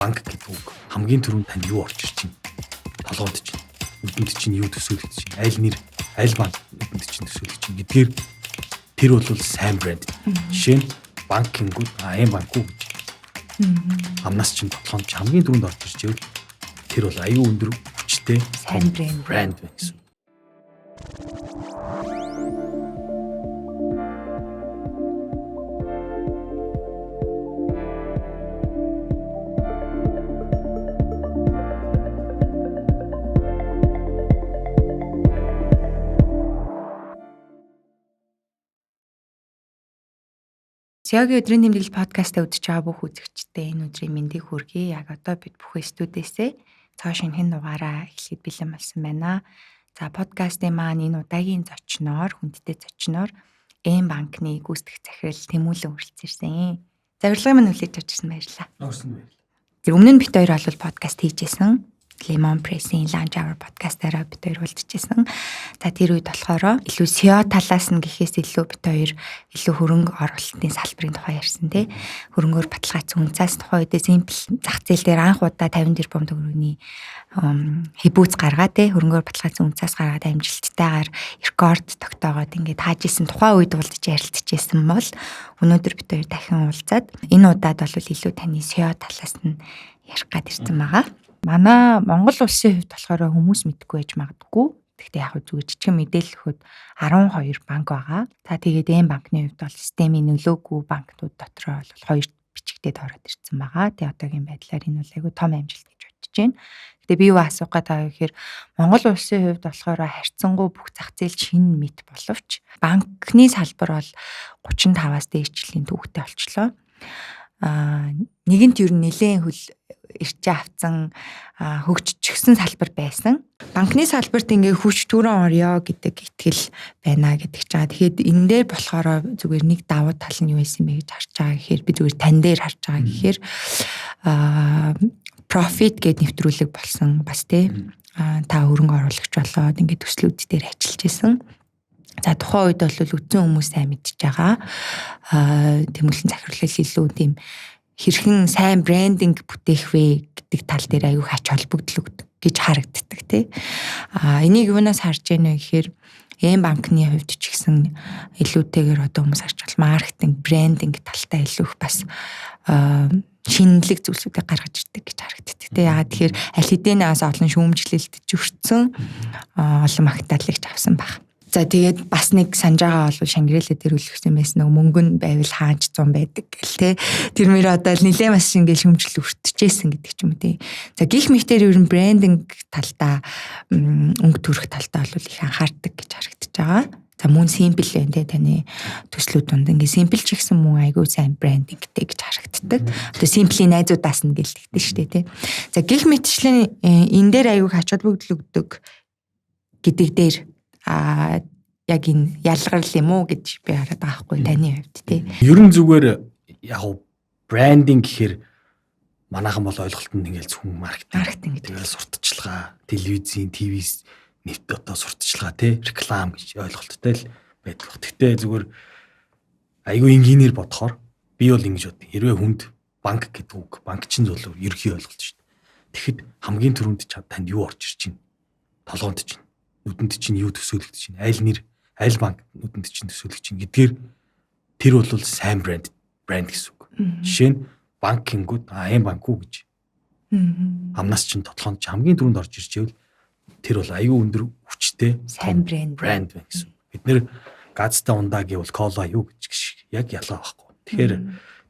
банк гэдэг үг хамгийн түрүүнд танд юу орж ирж байна? Толгойд чинь. Нүдэнд чинь юу төсөөлөгдөж чинь? Аль нэр, аль банк нүдэнд чинь төсөөлөгдөж чинь гэдгээр тэр бол сайн брэнд. Жишээ нь банк гингүүд энэ банк уу гэж. Амнаас чинь толгойд чинь хамгийн түрүүнд орж ирж байвал тэр бол аюу өндөр хүчтэй сайн брэнд байна гэсэн. Сягийн өдрийн тэмдэглэл подкастаа үзэж байгаа бүх үзэгчдээ энэ өдрийн мэндийг хүргэе. Яг одоо бид бүхэн студиэсээ цоо шинэхэн дугаараа эхлэхэд бэлэн болсон байна. За подкастын маань энэ удаагийн зочноор хүндтэй зочноор М банкны гүйцэтгэх захирал Тэмүүлэн хүрэлцээрсэн. Завирлагын маань хүлээж авч ирсэн баярлалаа. Зөв өмнө нь бид хоёр бол подкаст хийжсэн. Lemon Press-ийн Lunch Hour подкастаараа бид хоёр уулзчихсан. За тэр үед болохоор илүү SEO талаас нь гэхээс илүү бид хоёр илүү хөрөнгө оруулалтын салбарын тухай ярьсан тий. Хөрөнгөөр баталгаажсан үнцаас тухай үедээ simple зах зээл дээр анх удаа 50 тэрбум төгрөгийн хибүүц гаргаад тий хөрөнгөөр баталгаажсан үнцаас гаргаад амжилттайгаар рекорд тогтоогоод ингээд тааж исэн тухай үед уулзаж ярилцчихсан бол өнөөдөр бид хоёр дахин уулзаад энэ удаад бол илүү таны SEO талаас нь ярих гад ирсэн байгаа. Манай Монгол улсын хувьд болохоор хүмүүс мэдгүй байж магадгүй. Гэхдээ яг зүгээр жижиг мэдээлэл өгөхөд 12 банк байгаа. За тэгээд М банкны хувьд бол системийн нөлөөгүй банкнууд дотроо бол 2 бичигдээд ороод ирсэн байгаа. Тэгээд одоогийн байдлаар энэ бол айгүй том амжилт гэж бодож байна. Гэтэ би юу асуух гээд байгаа гэхээр Монгол улсын хувьд болохоор харьцангуй бүх зах зээл шинэ мэт боловч банкны салбар бол 35-аас дээш жилийн түүхтэй болчлоо. Нэгэнт ер нь нэлээд ирчээ авцсан хөгжчихсэн салбар байсан. Банкны салбарт ингээ хүч түрэн орё гэдэг итгэл байна гэдэг ч байгаа. Тэгэхээр энэ дээр болохоор зүгээр нэг давуу тал нь юу байсан бэ гэж харж байгаа гэхээр би зүгээр тань дээр харж байгаа гэхээр profit гэд нэвтрүүлэг болсон бас тий. Та хөрөнгө оруулагч болоод ингээ төслүүд дээр ажиллаж исэн. За тухайн үед бол үтсэн хүмүүс сайн мэдж байгаа. Тэмүүлэн захирлал илүү тийм хэрхэн сайн брендинг бүтээх вэ гэдэг тал дээр аюу хач холбогдол гэж харагддаг тий. Энийг юунаас харж байна вэ гэхээр М банкны хувьд ч гэсэн илүүтэйгээр одоо хүмүүс харж бол маркетинг, брендинг талтай илүү их бас шинэлэг зүйлсүүдийг гаргаж ирдэг гэж харагддаг тий. Яагаад тэгэхээр аль хэдийнээс олон шүүмжлэлт жүрсэн олон магтаалыгч авсан баг. За тэгээд бас нэг санаж байгаа бол Шангирэлэ дээр үлгсэн байсан нэг мөнгө нь байвал хаанч 100 байдаг гэл те. Тэр мөр одоо нилээ маш ингээл шүмжил өртөжсэн гэдэг ч юм уу те. За гих мэтэр ер нь брендинг талдаа өнгө төрөх талдаа бол их анхаардаг гэж харагдаж байгаа. За мөн simple байна те таны төслүүд донд ингээ simple ч гэсэн мөн айгүй сайн брендингтэй гэж харагддаг. Одоо simple-ийн найзуудаас нь гэлдэгдэж штэ те. За гих мэтчлэн энэ дээр айгүй хач холбогдол өгдөг гэдэг дээр яг энэ ялгарл юм уу гэж би хараад байгаа хгүй таны хувьд тий. Ерөн зүгээр яг брендинг гэхээр манайхан бол ойлголтод ингээл зөвхөн маркетинг тэгэл сурталчилгаа, телевизийн, ТV-с нэвт одоо сурталчилгаа тий, реклам гэж ойлголттой л байдаг. Гэхдээ зүгээр айгүй инженеэр бодохоор би бол ингэж бод. Хэрвээ хүнд банк гэдэг үг, банк чинь бол ерхий ойлголт шүү дээ. Тэгэхэд хамгийн түрүүнд танд юу орж ирж байна? Толгоонд чинь нүдэнд чинь юу төсөөлөгдөж чинь аль нэр аль банк нүдэнд чинь төсөөлөгдөж чинь гэдгээр тэр бол сайн брэнд гэсэн үг. Жишээ нь банк гингүүд энэ банк уу гэж. Амнаас чинь толгоонд хамгийн түрүүнд орж ирж байвал тэр бол аюу өндөр хүчтэй сайн брэнд байна гэсэн. Бид нэр газтай ундаа гэвэл кола юу гэж яг ялгаа байхгүй. Тэгэхээр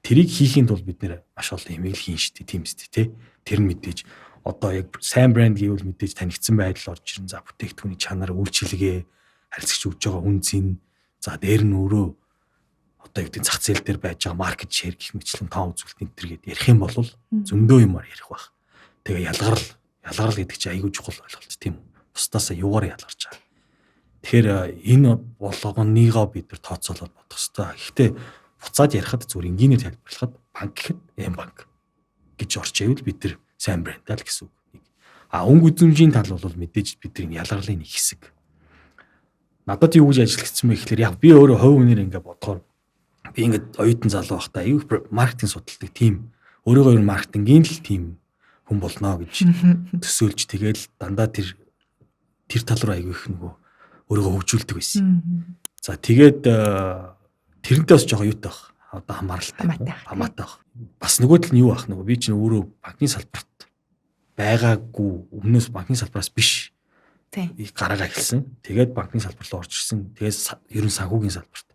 тэрийг хийхийн тулд бид нэр маш олон юм хийн штэ тийм үстэй тий. Тэр нь мэдээж одоо яг сайн брэнд гэвэл мэдээж танигдсан байдал орж ирэн. За бүтээгдэхүүний чанар, үйлчилгээ, харилцагч өгж байгаа үнцийн за дээр нь өөрөө одоо юу гэдэг зах зээл дээр байж байгаа маркет шеэр гэх мэтлэн тоо үзүүлэлт энэ төр гээд ярих юм бол зөндөө юмар ярих байх. Тэгээ ялгарл гэдэг чинь аягүй чухал ойлголт тийм үү? Бусдаасаа юугаар ялгарч байгаа. Тэгэхээр энэ болгоныгоо бид нар тооцоолоод бодох хэрэгтэй. Гэхдээ буцаад ярихад зүгээр энгийнээр тайлбарлахад банк гэхэд М банк гэж орж ивэл бид нар сайн брэндаа л гэсэн үг. Өнгө үзмжийн тал бол мэдээж бидний ялгарлын нэг хэсэг. Надад юу гэж ажиллагдсан бэ гэхээр яг би өөрөө хувь үнээр ингээд бодохоор би ингээд оюутан залуу байхдаа аюу маркетинг судалдаг тийм өөрөөгөө маркетингийн л тийм хүн болно гэж төсөөлж тэгэл дандаа тэр тал руу аягүй их нөгөө өөрийгөө хөгжүүлдэг байсан. За тэгээд тэрнтэй бас жоохон юутай баг. Одоо хамаатай баг. Бас нөгөө тал нь юу ах нөгөө би чинь өөрөө банкны салбарт байгаагүй өмнөөс банкны салбараас биш. Гараагаа эхэлсэн. Тэгээд банкны салбар руу орж ирсэн. Тэгээд ерөн санхүүгийн салбарт.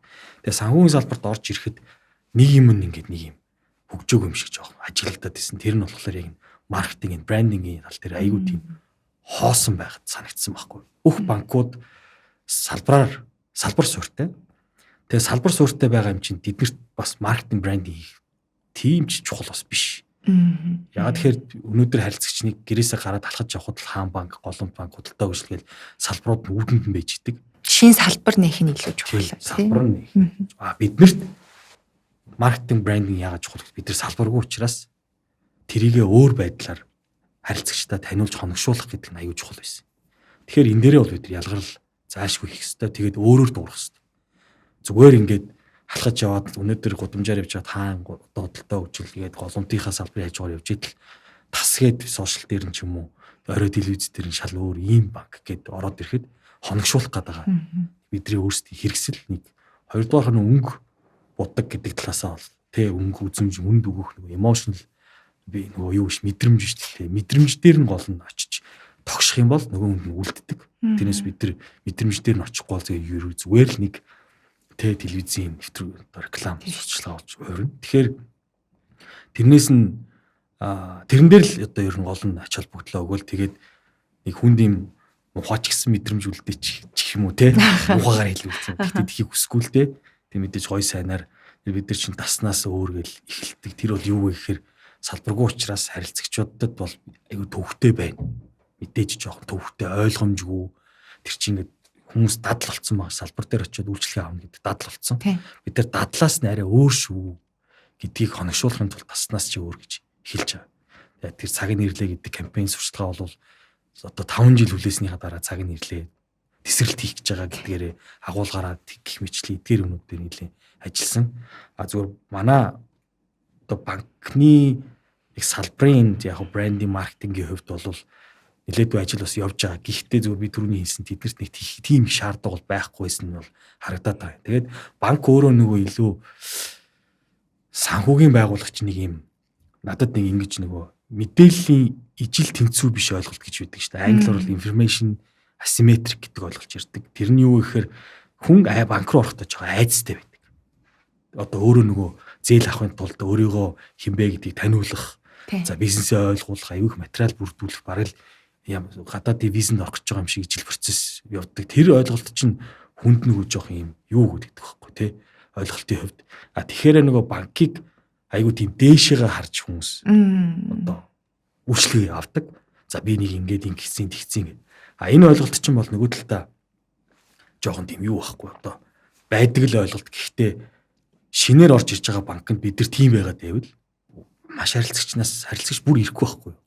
Тэгээд санхүүгийн салбарт орж ирэхэд нэг юм ингээд нэг юм хөгжөөг юм шиг жоохон ажиглагдаад байсан. Тэр нь болохоор яг маркетинг, брендингийн тал дээр аягүй тийм хоосон байгаад санагдсан байхгүй. Бүх банкуд салбар суурьтай. Тэгээ салбар суурьтай байгаа юм чинь тэднэрт бас маркетинг, брендинг хийх тийм ч чухал бас биш. Яагаад тэгэхээр өнөөдөр харилцагчныг гэрээсээ гараад алхаж явхад л хаан банк, голомт банк, худалдаа үйлчилгээл салбарууд үүдэнд нь байж идэг. Жишээ нь салбар нээх нь илүү чухал. Салбар нээх. Биднэрт маркетинг, брендинг яагаад чухал вэ? Бид нар салбаргүй учраас тэрийгээ өөр байдлаар харилцагчдаа таниулж хоногшуулах гэдэг нь аюул чухал байсан. Тэгэхээр энэ дээрээ бол бид нар ялгарл заашгүй хийх хэрэгтэй. Тэгээд өөрөөр дуурах хэрэгтэй. Зүгээр ингээд алхаж яваад өнөөдөр гудамжаар явж байгаа хаан худалдаа үйлчилгээд голомтынхаа салбарын хажуугаар явж идэл тасгээд сошиал дээр нь ч юм уу орой телевиз дээр нь шал өөр ийм банк гэд ороод ирэхэд хоногшуулах гэдэг байгаа. Бидний өөрсдийн хэрэгсэл нэг хоёрдугаар нь өнгө будаг гэдэг талаасаа бол тэ өнгө үзэмж үнд өгөх нэг emotional би нөгөө юу ш мэдрэмж шүү дээ. Мэдрэмж дээр нь гол нь очиж тогших юм бол нөгөө хүнд нь үлддэг. Тэрнээс бид нар мэдрэмж дээр нь очихгүй бол зүгээр л нэг тэ телевизийн реклам сурчлага болж өрнө. Тэгэхээр тэрнээс нь тэрэн дээр л одоо ер нь гол нь ач холбогдлоо өгөөл тэгээд нэг хүнд юм ухаач гисэн мэдрэмж үлдээчих юм уу те ухаагаар хэлүүлсэн. Гэхдээ тхийг хүсгүй л те. Тэг мэдээж гой сайнаар бид нар чинь таснаас өөр гэл эхэлдэг. Тэр бол юу вэ гэхээр салбаргүй учраас харилцагчдад бол айгүй төвхтэй байна. Мэдээж жоохон төвхтэй ойлгомжгүй. Тэр чинь ингээд хүмүүс дадал болцсон баг салбар дээр очиод үйлчлэгээ авах гэдэг дадал болцсон. Бид нар дадлаас нь арай өөр шүү гэдгийг хоногшуулахын тулд таснаас чи өөр гэж эхэлж байгаа. Тэгээд тэр цагийн нэрлээ гэдэг кампайн сурталчилгаа бол одоо 5 жил хүлээснийхаа дараа цагийн нэрлээ тесрэлт хийх гэж байгаа гэдгээрээ агуулгаараа гих мэтлээ эдгээр юмнууд дээр нэлийн ажилласан. Зүгээр манай одоо банкны их салбарын яг брендинг маркетингийн хувьд бол нэлээдгүй ажил бас явж байгаа. Гэхдээ зөв би түрүүний хэлсэн тэднэрт нэг тийм их шаардлага бол байхгүйсэн нь бол харагдаад байгаа. Тэгээд банк өөрөө нөгөө илүү санхүүгийн байгуулагч нэг юм надад нэг ингэж нөгөө мэдээллийн ижил тэнцүү биш ойлголт гэж байдаг шүү дээ. Англиар бол information asymmetric гэдэг ойлголт ярьдаг. Тэр нь юу гэхээр хүн банк руу орохдоо жоо айцтай байдаг. Одоо өөрөө нөгөө зээл авахын тулд өөрийгөө хинбэ гэдгийг таниулах, за бизнесээ ойлгуулах, аюух материал бүрдүүлэх бараг л гадаадын визэнд орох гэж байгаа юм шиг ижил процесс явдаг. Тэр ойлголт чинь хүнд нөгөө жоох юм юу гэдэг байхгүй тий ойлголтын хувьд. Тэгэхээр нөгөө банкыг айгуу тийм дээшээгээ харж хүмүүс одоо үйлчлэгээ авдаг. За би нэг ингээд ингэсэн тэгсэн. Энэ ойлголт чинь бол нөгөө талдаа жоохон тийм юу байхгүй одоо байдаг л ойлголт. Гэхдээ шинээр орж ирж байгаа банкнд бид нар тийм байгаад байвал маш харилцагч бүр ирэхгүй байхгүй юу?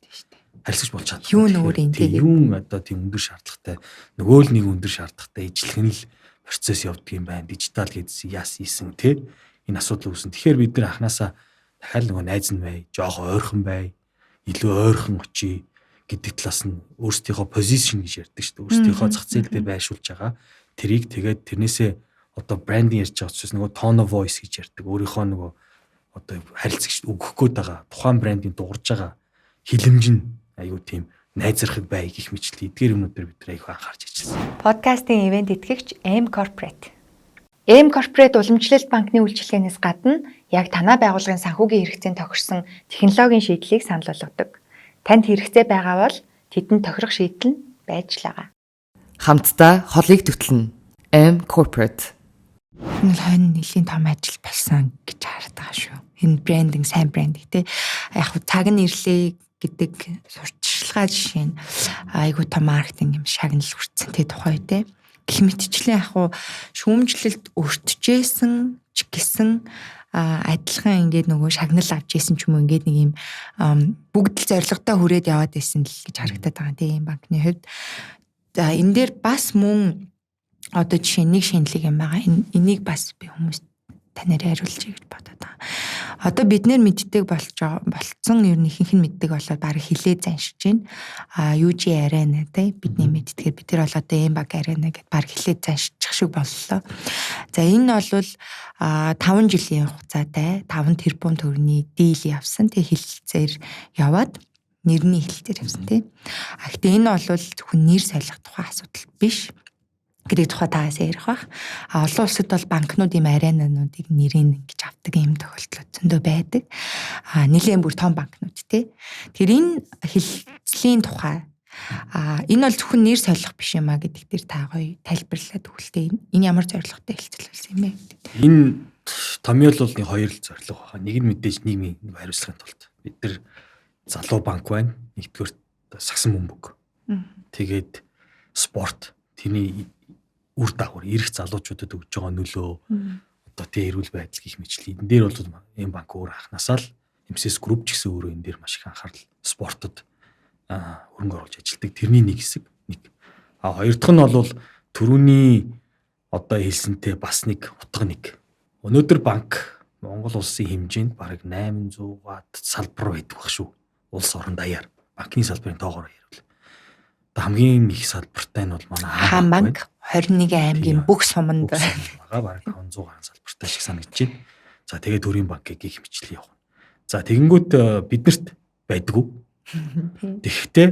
Харилцагч болж чадахгүй. Юу нөөр юм тийм. Юу одоо тийм өндөр шаардлагатай. Нөгөө л нэг өндөр шаардлагатай ижлэх нь л процесс явдаг юм байна. Дижитал гэдсэн яас ийсэн тий. Энэ асуудал үүсэн. Тэгэхээр бид нар анханасаа дахиад нөгөө найз нь бай, жоохон ойрхон бай, илүү ойрхон очие гэдэг талаас нь өөрсдийнхөө позишн гэж ярьдаг шүү дээ. Өөрсдийнхөө зах зээл дээр байршуулж байгаа. Тэрийг тэгээд тэрнээсээ одоо брендинг ярьж байгаа учраас нөгөө tone of voice гэж ярьдаг. Өөрийнхөө нөгөө одоо харилцагчд өгөх гээд байгаа тухайн брендинг дуурж байгаа хилэмж нь аюу тийм найзрахыг бай гэх мэтлээ. Эдгээр юмнууд дээр бид нар аягүй анхаарч ажилласан. Подкастын ивент итгэгч M Corporate. M Corporate уламжлалт банкны үйлчилгээнээс гадна яг танай байгууллагын санхүүгийн хэрэгцээнд тохирсон технологийн шийдлийг санал болгодог. Танд хэрэгцээ байгаа бол тэдэнд тохирох шийдэл нь байж л байгаа. Хамтдаа холыг төтлөн M Corporate. Энэ л хойно нэлийн том ажил болсон гэж хараад байгаа шүү. Энэ брендинг, сайн брендинг те яг цаг нэрлээ гэдэг сурталчилгаа жишээ нь айгуу том маркетинг юм шагнал хүртсэн те тухай те. Гэх мэтчлэн яг шүүмжлэлд өртөжсэн ч гэсэн адилхан ингээд нөгөө шагнал авч ийсэн ч юм уу ингээд нэг юм бүгд л зоригтой хүрээд яваад байсан л гэж харагдаад байгаа тийм банкны хувьд. За энэ дээр бас мөн одоо жишээ нэг шинэлэг юм байгаа. Энийг бас би хүмүүст танаар хариулчих гэж бодоод байгаа. Одоо бид нэр мэддэг болцсон ер нь ихэнх нь мэддэг болоод баг хилээ заншиж байна. UG Arena тий бидний мэддгээр бид нар бол одоо M-Bank Arena гэдээ баг хилээ заншчих шиг боллоо. За энэ бол 5 жилийн хугацаатай 5 тэрбум төгрөгийн дийл явсан. Тэгээ хэлэлцээр яваад нэрний хэлэлцээр явсан тий. Гэхдээ энэ бол зөвхөн нэр солих тухай асуудал биш. Гэдэг тухай таас ярих бах. Олон улсад бол банкнууд ийм аренануудыг нэрийн гэж авдаг ийм тохиолдлууд зөндөө байдаг. Нэлээд бүр том банкнууд тий. Тэр энэ хэлцлийн тухай энэ бол зөвхөн нэр солих биш юм а гэдэг дээр та гоё тайлбарлаад өгөлтэй. Энэ ямар зорилготой хэлцэл болсон юм бэ? Энэ томьёоллын хоёр л зорилго байна. Нэг нь мэдээж нийгмийн хариуцлагын тулд бид нар залуу банк байна. Нэгдүгээр сагсан бөмбөг. Тэгээд спорт тэрний үр дагавар ирэх залуучуудад өгж байгаа нөлөө одоо тий эрүүл байдал гэх мэтлээ. Энэ дээр бол M-Bank өөр анханасаа л MCS Group ч гэсэн өөрөө энэ дээр маш их анхаарал спортод хөрөнгө оруулж ажилладаг. Тэрний нэг хэсэг нэг. Хоёр дахь нь бол түрүүний одоо хэлсэнтэй бас нэг утга нэг. Өнөөдөр банк Монгол улсын хэмжээнд бараг 800-аад салбар байдаг баг шүү. Улс орон даяар банкны салбарын тоогоор ярил. Одоо хамгийн их салбартай нь бол манай Хаан банк 21 аймгийн бүх суманд байгаа бараг 500 гаруй салбартай шиг санагдаж байна. За тэгээд төрийн банкыг гих мэтлээ явах. За тэгэнгүүт биднэрт байдгүй. Тэгэхдээ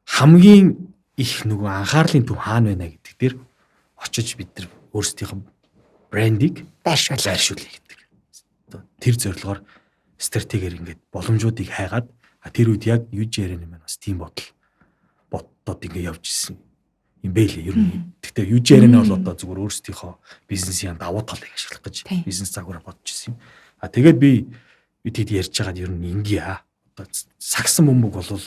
хамгийн их нөгөө анхаарлын төв хаана байна гэдэг дээр очиж бид нар өөрсдийнхөө брендийг байршуулъя гэдэг. Тэр зорилгоор стратегиэр ингээд боломжуудыг хайгаад тэр үед яг UG-ээр нэмэн бас тийм бодоод ингээд явж ирсэн юм бэ лээ ер нь. Гэхдээ UG-ээр нь бол одоо зүгээр өөрсдийнхөө бизнесийн давуу талыг ашиглах гэж бизнес загвараа бодож ирсэн юм. Тэгээд би тэд ярьж байгаад ер нь ингээ одоо сагсан бөмбөг бол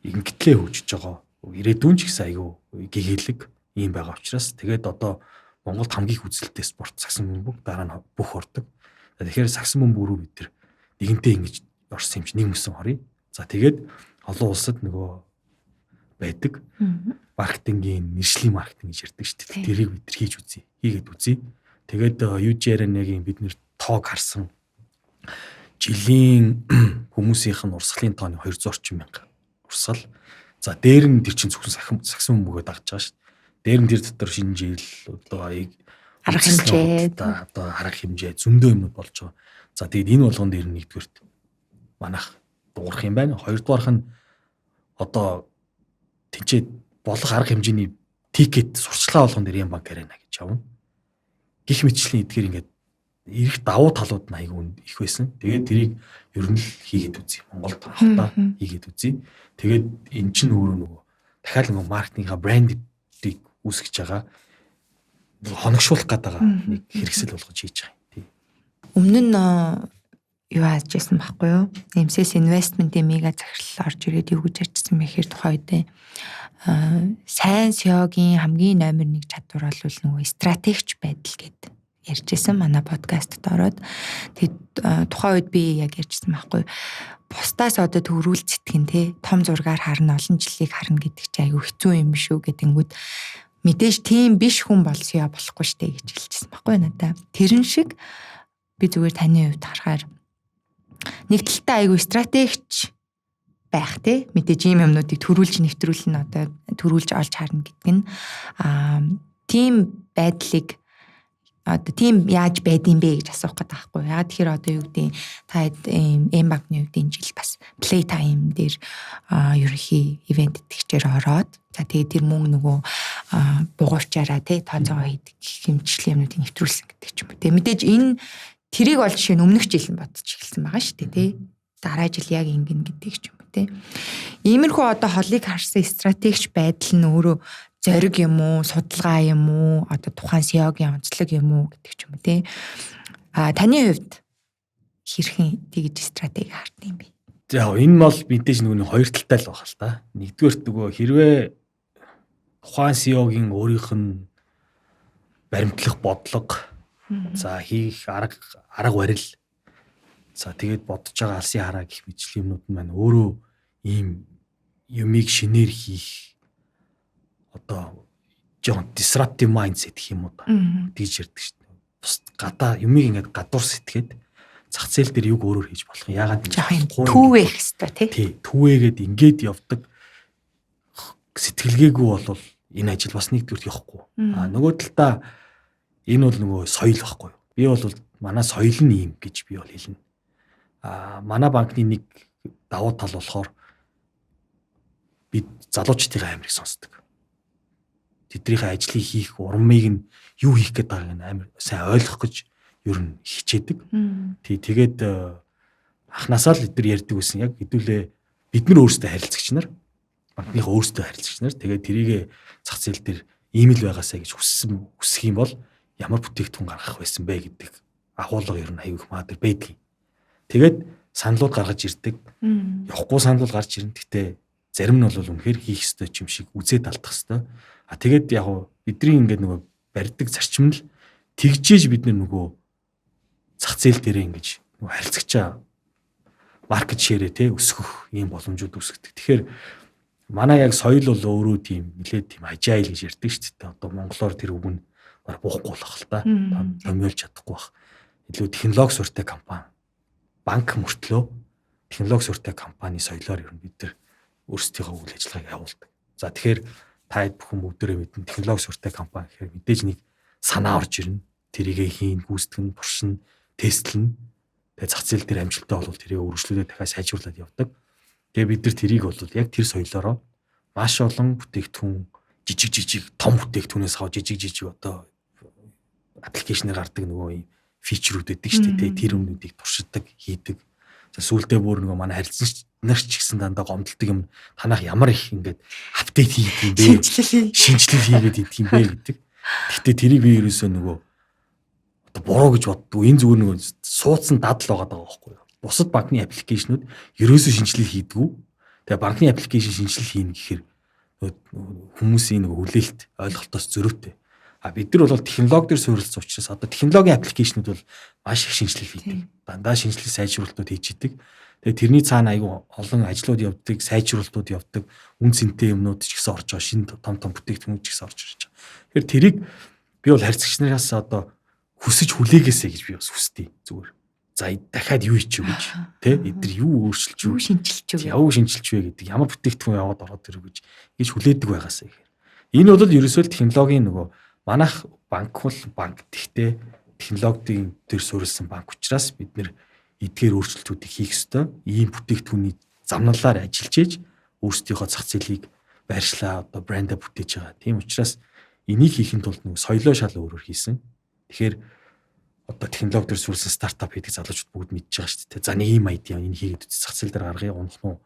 ингэтлээ хөгжиж байгаа. Ирээдүйн ч гэсэн аюу гэгээлэг юм байгаа учраас тэгээд одоо Монголд хамгийн хүзэлтэй спорт сагсан бөмбөг дараа нь бүх ордог. Тэгэхээр сагсан бөмбөг рүү бид нар нэгэнтээ ингэж орсон юм чи нэг мөсөн хоръё. За тэгээд олон улсад нөгөө байдаг маркетингийн нэршлийн маркетинг гэж ярьдаг шүү дээ. Тэрийг бид нар хийж үзье. Хийгээд үзье. Тэгээд UG-ийн бид нэр тоог харсан жилийн хүмүүсийнх нь урсгалын тооны 200 орчим мянга урсгал. За дээр нь тэр чинь зөвхөн сагсан бөмбөгөө дагж байгаа шүү дээ. Дээр нь тэр дотор шинэ жил одоо арга хэмжээ одоо арга хэмжээ зөндөө юмнууд болж байгаа. За тэгээд энэ болгон дээр нэгдүгээрт манайх дуурах юм байна. Хоёрдугаарх нь одоо тэнцээ болох арга хэмжээний тикет сурчлага болгон дээр M-Bank Arena гэж явна. Гэх мэтчлийн эдгээр ингээд ирэх давуу талууд нь айгүй их байсан. Тэгээд тэрийг ер нь л хийгээд үзье. Монголд анхдаа хийгээд үзье. Тэгээд эн чинь өөрөө нөгөө дахиад нөгөө маркетингийн брендийг үүсгэж байгаа хоногшуулах гэдэг нэг хэрэгсэл болгож хийж байгаа юм. Өмнө нь юу яаж байсан байхгүй юу? MCS investment-ийн мега захирал орж ирээд юу гэж ярьсан мэхээр тухай үедээ сайн SEO-гийн хамгийн номер 1 чадвар бол нөгөө стратегч байдал гэдэг ярьжсэн манай подкастт ороод тэгээд тухайн үед би яг ярьжсэн байхгүй бусдаас одоо төгрүүл зэтгэн те том зургаар харна олон жилийг харна гэдэг чи айгүй хэцүү юм шүү гэдэнгүүд мэдээж тийм биш хүн бол SEO болохгүй штэ гэж хэлчихсэн байхгүй надаа. Тэрэн шиг би зүгээр таны хувьд харахаар нэг талтай айгүй стратегч байх те мэдээж ийм юмнуудыг төрүүлж нэвтрүүлнэ одоо төрүүлж олж харна гэдэг нь тийм байдлыг одоо тийм яаж байдсан бэ гэж асуух гэдэг байхгүй. Яа тэгэхээр одоо юу гэдэг та M-Bank-ны хувьд энэ жил бас play time дээр ерөнхий ивент итгэгчээр ороод за тэгээд тэр мөнгө нөгөө бугуурчаараа тий тооцоогоо хийдэг хэмжлэн юмнуудыг нэвтрүүлсэн гэдэг ч юм уу. Тэ мэдээж энэ тэрийг бол жишээ нь өмнөх жил нь бодож эхэлсэн байгаа шүү дээ тий. Дараа жил яг ингэн гэдэг ч юм уу тий. Иймэрхүү одоо холыг харсан стратегч байдал нь өөрөө зориг юм уу, судалгаа юм уу, одоо тухайн SEO-гийн онцлог юм уу гэдэг ч юм уу тий. Таны хувьд хэрхэн тэгж стратеги хардсан юм бэ? За энэ бол мэдээж нөгөө хоёр талтай л байна л да. Нэгдүгээрт нөгөө хэрвээ тухайн SEO-гийн өөрийнх нь баримтлах бодлого за хийх арга барил за тэгээд бодож байгаа алсын хараа гэх мэт юмнууд маань өөрөө ийм юмыг шинээр хийх одоо жоон disruptive mindset гэх юм уу тэгж ярьдаг шүү дээ. бус гадаа юмыг ингээд гадуур сэтгээд зах зээл дээр юг өөрөөр хийж болох. Яагаад түүвэх хэвээр тий түүээгээд ингээд явдаг сэтгэлгээгүй бол энэ ажил бас нэгдүгээр явахгүй. Нөгөө талдаа энэ бол нөгөө соёл байхгүй юу? Би бол манай соёл нь ийм гэж би бол хэлнэ. Манай банкны нэг давуу тал болохоор бид залуучдын амирыг сонсдог. Тэднийхээ ажлыг хийх урмыг нь юу хийх гээд байгааг нь амар сайн ойлгох гэж ер нь хичээдэг. Тэгээд анхнаасаа л эдгээр ярьдаг байсан. Яг хэдүүлээ бид нар өөрсдөө харилцагч нар, банкныхаа өөрсдөө харилцагч нар. Тэгээд тэрийг зах зээл дээр ийм л байгаасаа гэж хүсэх юм бол ямар бүтээгдэхүүн гаргах байсан бэ гэдэг агуулга ер нь аюу их маа дээр байдаг. Тэгээд саналууд гаргаж ирдэг. Явахгүй саналууд гарч ирнэ. Гэхдээ зарим нь бол үнэхээр хийх ёстой юм шиг үзээд алдах ёстой. Тэгээд яг бидний ингээд нөгөө барьдаг зарчим нь тэгжээж бид нөгөө зах зээл дээрээ ингэж нөгөө харилцагчаа маркет ширээ өсгөх ийм боломжууд үүсгдэг. Тэгэхээр манай яг соёл бол өөрөө тийм нэлээд тийм ажайл гэж ярьдаг шүү дээ. Одоо монголоор тэр үг нь буухгүй болох л та. Томьёолж чадахгүй бах. Илүү технологи суртай компани. Банк мөртлөө технологи суртай компани соёлоор ер нь бид нар өөрсдийнхөө үйл ажиллагааг явуулдаг. За тэгэхээр та бүхэн бүгдээрээ мэднэ технологи суртай компани гэхээр мэдээж нэг санаа орж ирнэ. Тэрийгээ хийн, гүйцэтгэн, туршина, тестлэн. Тэгээ зах зээл дээр амжилттай бол тэрийг өргөжлүүлээд дахиад сайжруулад явдаг. Тэгээ бид нар тэрийг бол яг тэр соёлоороо маш олон бүтээгдэхүүн жижиг том бүтээгдэхүүнээс хав жижиг одоо аппликейшнээр гардаг нөгөө юм фичрүүд өгдөг шүү дээ. Тэр өмнөдийг туршиддаг, хийдэг. За сүүлдээ бүр нөгөө манай харилцагч нар ч гэсэн дандаа гомдолдог юм. Танах ямар их ингээд апдейт хийдэг юм бэ? Шинжилэл хийгээд идэх юм бэ гэдэг. Гэхдээ тэрийг би ерөөсөө нөгөө одоо буруу гэж боддгоо. Энэ зүгээр нөгөө суудсан дадал байгаа даа байхгүй юу? Бусад банкны аппликейшнүүд ерөөсөө шинжилэл хийдэггүй. Тэгээ банкны аппликейшн шинжилэл хийнэ гэхээр хүмүүсийн нөгөө хүлээлт ойлголтоос зөрүүтэй. Бид нар бол технологи дээр суурилсан учраас одоо технологийн аппликейшнүүд бол маш их шинжилэл хийдэг. Дандаа шинжилэл сайжруулалтууд хийж идэг. Тэгээ тэрний цаана аюу олон ажлууд явдаг, сайжруулалтууд явдаг, үн цэнтэй юмнууд ч гэсэн орж байгаа, шинэ том бүтээгдэхүүнүүд ч гэсэн орж ирж байгаа. Тэгэхээр тэрийг би бол харьцагч нараас одоо хүсэж хүлээгээсэй гэж би бас хүсдэг зүгээр. За дахиад юу хийчих вэ гэж тий эдгээр юу өөрчилж юу шинжилж вэ гэдэг ямар бүтээгдэхүүн яваад ороод ирв гэж хүлээдэг байгаасаа гэхээр энэ бол ерөөсөө технологийн нөгөө манайх банк бол банк гэхдээ технологийн дээр суурилсан банк учраас бид нэр эдгээр өөрчлөлтүүдийг хийх ёстой. Ийм бүтээгдэхүүний замналаар ажиллаж ээж өөрсдийнхөө зах зээлийг байршлаа одоо брендаа бүтээж байгаа. Тийм учраас энийг хийхэд тулд нэг соёлоо шал өөрөөр хийсэн. Тэгэхээр одоо технологи дээр суурилсан стартап хийдэг залуучууд бүгд мэдж байгаа шүү дээ. За нэг ийм айдиа энэ хийгээд зах зээл дээр гаргая, унах нь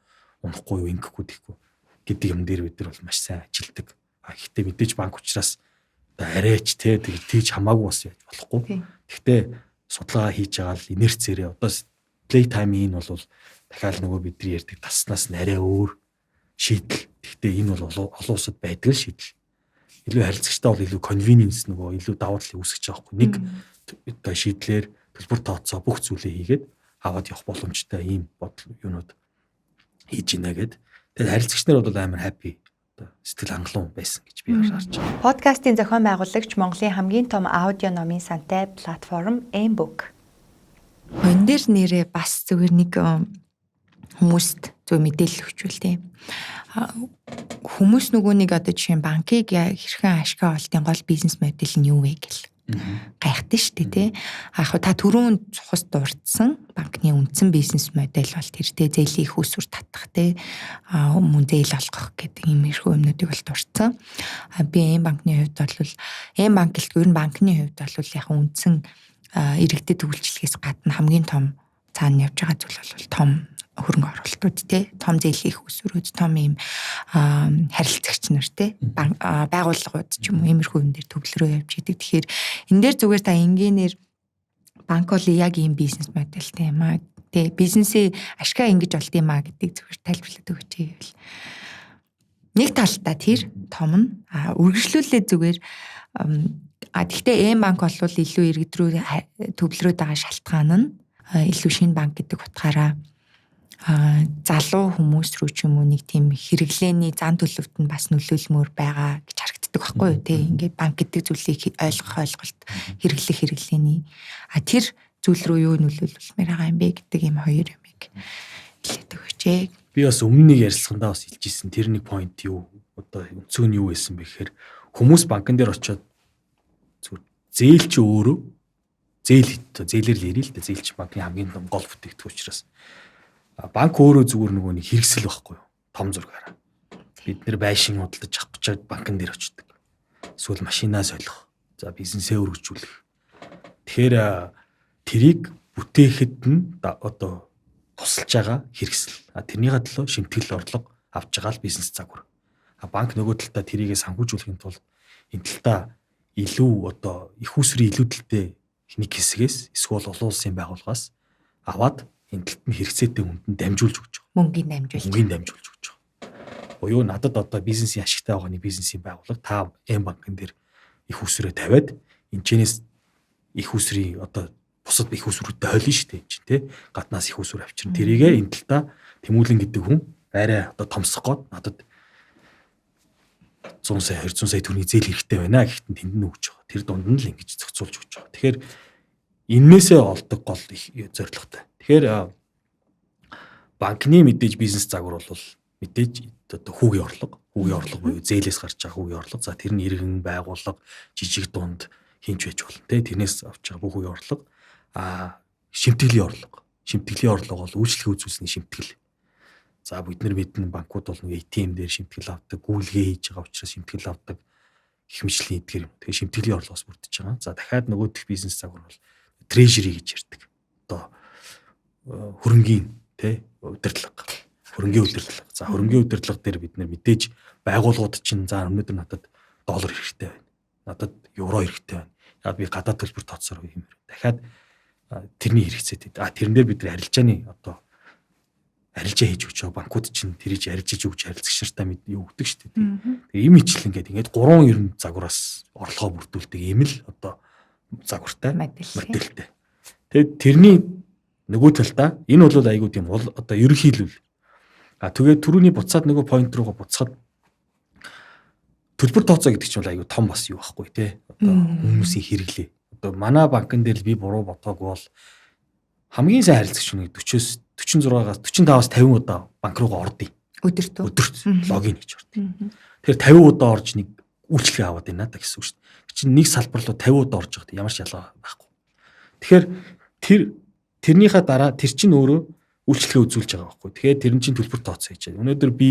унахгүй юу, ингэхгүй гэхгүй гэдэг юм дээр бид нар бол маш сайн ажилдаг. Гэхдээ мэдээж банк учраас одоо арайч тэгж хамаагүй бас яаж болохгүй. Гэхдээ судалгаа хийж байгаа л инерцээрээ одоо play time-ийн бол дахиад нөгөө бидний ярьдаг таснаас нь арай өөр шийдэл. Гэхдээ энэ бол олон улсад байдаг л шийдэл. Илүү харилцагчтай бол илүү convenience нөгөө илүү давуу талыг үүсгэж байгаа хгүй. Нэг одоо шийдлэр төлбөр тооцоо бүх зүйлээ хийгээд аваад явах боломжтой ийм бодол юунууд хийж гинэ гэд. Тэгээд харилцагч нар бол амар happy сэтгэл хангалуун байсан гэж би харж байна. Подкастын зохион байгуулагч Монголын хамгийн том аудио номын сантай платформ M-Book. Энэ дээр нэрээ бас зүгээр нэг хүмүүст зөв мэдээлэл өгчүүл тийм. Хүмүүс нөгөө нэг одоо жишээ нь банкыг хэрхэн ашиглах болтын гол бизнес модель нь юу вэ гэл гайхдаг шүү дээ тий. Яг та түрүүн цухас дурдсан банкны үндсэн бизнес модель бол тэртээ зээлийн их усүр татах тий мөн зээл олгох гэдэг иймэрхүү юмнуудыг бол дурдсан. Би банкны хувьд бол банк гэлтгүй банкны хувьд бол яг үндсэн иргэдэд үйлчлэгээс гадна хамгийн том цаана явж байгаа зүйл бол том хөрөнгө оруулалтууд тий том зээлийн их усүрүүд том ийм харилцагч нар тий байгууллагууд ч юм уу иймэрхүү юм дээр төвлөрөө явж идэг. Тэгэхээр энэ дээр зүгээр та энгийнээр банк бол яг ийм бизнес модельтэй юм аа тий бизнесээ ашгаа ингэж болд юм аа гэдгийг зүгээр тайлбарлаад өгч ивэл нэг талдаа тэр том нь үргэлжлүүлээд зүгээр гэхдээ банк бол илүү иргэд рүү төвлөрөөд байгаа шалтгаан нь илүү шинэ банк гэдэг утгаараа залуу хүмүүс рүү ч юм уу нэг тийм хэрэглээний зан төлөвт нь бас нөлөөлмөр байгаа гэж харагддаг өгдөг байхгүй юу те ингээд банк гэдэг зүйлийг ойлгох ойлголт хэрэглэх хэрэглээний тэр зүйл рүү юу нөлөөлмээр байгаа юм бэ гэдэг ийм хоёр юмыг хэлээд өгчээ. Би бас өмнө нэг ярилцлагандаа бас хэлжсэн тэр нэг point юу одоо өнцөг нь юу байсан бэ гэхээр хүмүүс банкн дээр очиод зүгээр зээл чи өөрөө зээлээр л ярил л да зээл чи банкны хамгийн том гол бүтээгдэхүүн учраас банк өөрөө зүгээр нөгөө нэг хэрэгсэл байхгүй юу том зургаараа бид нэр байшин худалдаж авах гэж банкн дээр очдог эсвэл машинаа солих за бизнесээ өргөжүүлэх тэгэхээр тэрийг бүтээхэд нь одоо тусалж байгаа хэрэгсэл тэрнийхээ төлөө шимтгэл орлого авч байгаа л бизнес загвар банк нөгөө талдаа тэрийгэ санхүүжүүлэхийн тулд энэ талдаа илүү одоо их усрын илүүдэлтэй нэг хэсгээс эсвэл олон улсын байгууллагаас аваад энэ талд нь хэрэгцээтэй хүнд нь дамжуулж өгч байгаа. Мөнгөний дамжуулж өгч байгаа. Буюу надад одоо бизнесийн ашигтай байгаа бизнесийн байгууллага та банкн дээр их усрээ тавиад энэчнээс их усрын одоо бусад их усрүүдэд хойлно шүү дээ чинь тий гаднаас их усруу авчирна. Тэрийгээ энэ талдаа Тэмүүлэн гэдэг хүн арай одоо томсох гээд надад 100 сая 200 сая төгрөгийн зээл хэрэгтэй байна гэхдээ тэнд нь өгч байгаа. Тэр дунд нь л ингэж зохицуулж өгч байгаа. Тэгэхээр эннээсээ олдог гол их зорилготой. Тэгэхээр банкны мэдээж бизнес загвар бол мэдээж одоо хүүгийн орлого буюу зээлээс гарч байгаа хүүгийн орлого. За тэр нь иргэн байгууллага жижиг дунд хинч байж болно те тэрнээс авч байгаа бүх үеийн орлого шимтгэлийн орлого бол үйлчлэгээ үзүүлсний шимтгэл. За бид нар мэднэ банкуд бол нэг ATM дээр шимтгэл авдаг, гүйлгээ хийж байгаа учраас шимтгэл авдаг их хэмжлийн эдгээр юм. Тэгээ шимтгэлийн орлогоос бүрдэж байгаа. За дахиад нөгөөх бизнес загвар бол treasury гэж ярьдаг. Одоо хөрөнгийн удирдлага. Хөрөнгийн удирдлага. За хөрөнгийн удирдлага дээр бид нар мэдээж байгууллагууд чинь за өнөөдөр надад доллар хэрэгтэй байна. Надад евро хэрэгтэй байна. Яа би гадаад төлбөр тооцоор юм. Дахиад тэрний хэрэгцээтэй. Тэрэн дээр бид нар арилжаа хийж өгч байгаа банкуд чинь тэрийг арилжиж өгч харилцагч нартай юу өгдөг шүү дээ. Тэгээ ийм ичлэн ингээд 3 ерөн загвараас орлогоо бүрдүүлдэг ийм л одоо загвартай модельтэй. Тэгээд тэрний нөгөө талдаа энэ бол айгүй тийм одоо ерөнхийлүүл. Тэгээд түрүүний буцаад нөгөө point руугаа буцахад төлбөр тооцоо гэдэг чинь бол айгүй том бас юу байхгүй тий. Одоо хүмүүсийн хэрэглээ. Одоо манай банкн дээр би буруу бодоогүй бол хамгийн сайн харилцагч нэг 40-өөс 46-аас 45-аас 50 удаа банк руугаа ордъё. Өдөрт логин хийж ордъё. Тэгэхээр 50 удаа орж нэг үйлчлэгээ аваад байна да гэсэн үг шүү дээ. Чинь нэг салбар руу 50 удаа орж байгаа ямар ч ялгаа байхгүй. Тэгэхээр тэрнийхээ дараа тэр чинь өөрөө үйлчлэгээ үзүүлж байгаа байхгүй. Тэгэхээр тэр нь чинь төлбөр тооцоо хийж байгаа. Өнөөдөр би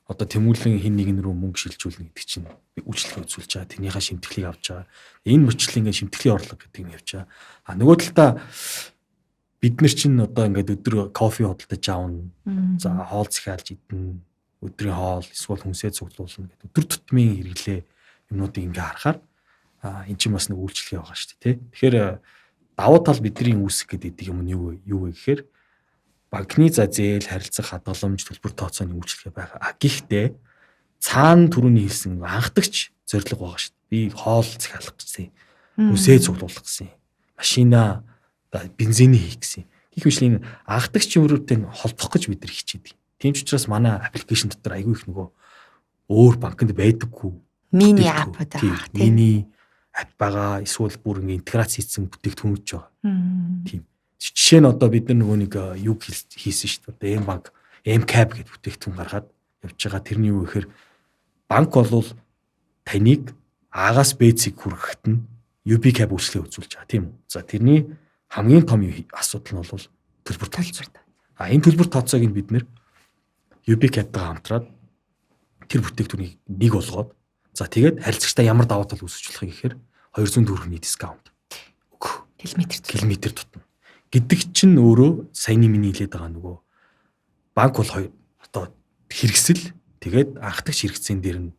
одоо Тэмүүлэн хин нэгэн рүү мөнгө шилжүүлнэ гэдэг чинь би үйлчлэгээ үзүүлж байгаа. Тэрнийхээ шимтгэлийг авч байгаа. Энэ мөрчлөнгийн шимтгэлийн орлого гэдэг юм явж байгаа. Нөгөө талдаа бид нар чинь одоо ингээд өдөр кофе худалдаж аавна. За хоол захиалж идэнэ. Өдрийн хоол эсвэл хүнсээ цуглуулна гэдэг өдөр тутмын хэрэглээ юмнуудыг ингээ харахаар эн чинь бас нэг үйлчлэгээ байгаа шүү дээ тий. Тэгэхээр давуу тал бидний үүсэх гэдэг юм нь юу вэ гэхээр банкны зээл харилцах хадгаламж төлбөр тооцооны үйлчлэгээ байгаа. Гэхдээ цаана түрүүний хэлсэн анхдагч зорилго байгаа шүү дээ. Би хоол захиалах гэсэн, хүнсээ цуглуулах гэсэн, машина бензиний хийх гэсэн. Гэх мэт энэ анхдагч юмруудтай холбох гэж бид нар хичээдэг. Тийм ч учраас манай аппликейшн дотор айгүй их нөгөө өөр банкнд байдаггүй мини апп байгаа тийм. Мини апп байгаа эсвэл бүр ингээ интеграц хийсэн бүтээгдэхүүнч байгаа. Тийм. Жишээ нь одоо бид нар нөгөө нэг юу хийсэн шүү дээ. M-банк, M-Cab гэдэг бүтээгдэхүүн гаргаад явж байгаа. Тэрний юу гэхээр банк болвол таныг А-гаас Б-ийг хүргэхэд нь UB-Cab үйлчлэгээ үзүүлж байгаа тийм үү. За тэрний хамгийн том асуудал нь бол төлбөр тооцоо. Энэ төлбөр тооцоог нь бид нэр UB-Cab-тай хамтраад тэр бүтээгдэхүүнийг нэг болгоод за тэгээд харилцагчтай ямар давуу тал үүсгэж болохыг гэхээр 200 төгрөгийн дискаунт өгөх. Километр тутна. Гэдэг чинь өөрөө саяны миний хэлээд байгаа нөгөө банк бол одоо хэрэгсэл тэгээд анхдагч хэрэгцээнд дээр нь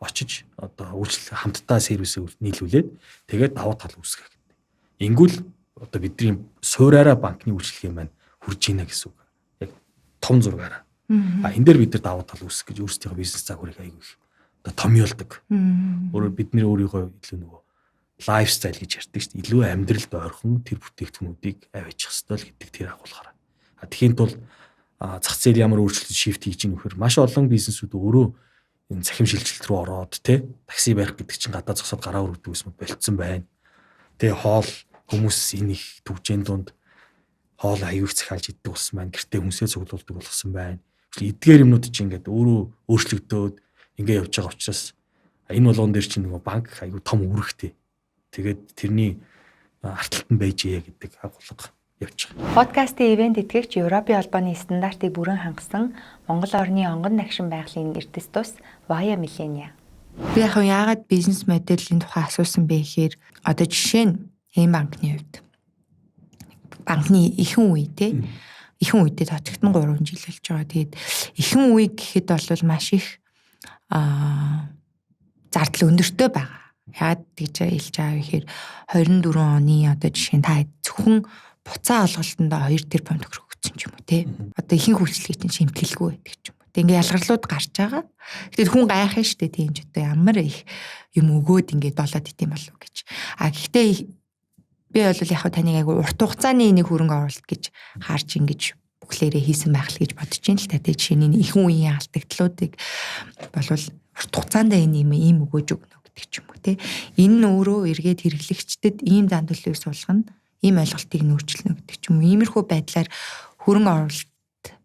очиж одоо үйлчлэл хамтдаа сервисээ нийлүүлээд тэгээд давуу тал үүсгэх гэдэг. Ингүүл одоо бидний суураараа банкны үйлчлэгээ маань хүрж ийна гэсэн үг. Яг том зургаараа. Энэ дээр бид нар давуу тал үүсгэх гэж өөрсдийнхөө бизнес загварыг аягүй их одоо томьёолдог. Өөрөөр бид нэр өөрийгөө илүү нөгөө лайфстайл гэж ярьдаг шүү дээ. Илүү амьдралд ойрхон тэр бүтээгдэхүүнүүдийг аваачих ёстой л гэдэг тэр агуулгаараа. Тэгэхийн тулд зах зээл ямар өөрчлөлт шифт хийж ийн вэхээр маш олон бизнесүүд өөрөө энэ цахим шилжилт рүү ороод те такси барих гэдэг чинь гадаа зогсоод гараа өргөдөг юм болцсон байна. Тэгээ хоол хүмүүс энэ их төвжэн дунд хоол аюух захиалж иддэг болсон байна. Гэртээ хүнсээ цуглуулдаг болсон байна. Эдгээр юмнууд чинь ингээд өөрөө өөрчлөгдөөд ингээд явж байгаа учраас энэ болгон дээр чинь нөгөө банк аюу том үүрэгтэй. Тэгээд тэрний арталтан байж яа гэдэг агуулга явж байгаа. Подкастын ивент итгэгч Европын холбооны стандартыг бүрэн хангасан Монгол орны онгон нагшин байгалийн эрдэс тус Via Millenia. Би яагаад бизнес моделийн тухай асуусан бэ гэхээр одоо жишээ нь ийм банкны хувьд банкны ихэнх үе те ихэнх үедээ тотогтон 3 жил болж байгаа. Тэгээд ихэнх үе гэхэд бол маш их зардал өндөртэй байгаа. Яагаад гэж хэлж байгаа вэ гэхээр 24 оны одоо жишээ нь та зөвхөн буцаа олголтондоо 2 тэрбум төгрөг өгсөн ч юм уу те. Одоо ихэнх үйлчлэгийг чинь шимтгэлгүй байдаг ч юм уу. Тэг ингээ ялгарлууд гарч байгаа. Гэтэл хүн гайхах нь штэ тийм ч одоо ямар их юм өгөөд ингээ болоод идэм болов гэж. Гэхдээ би бол яг таныг айгу урт хугацааны нэг хөрөнгө оруулалт гэж харж ингэж бүхлээрээ хийсэн байх л гэж бодож байна л та. Тэг жишээ нь ихэнх үеийн алдагдлуудыг болвол урт хугацаанд энэ ийм өгөөж өгнө гэдэг ч юм уу те. Энэ нь өөрөө эргээд хэрэглэгчдэд ийм зан төлөвийг суулгана, ийм ойлголтыг нөөцлөнө гэдэг ч юм уу. Иймэрхүү байдлаар хөрөнгө оруулалт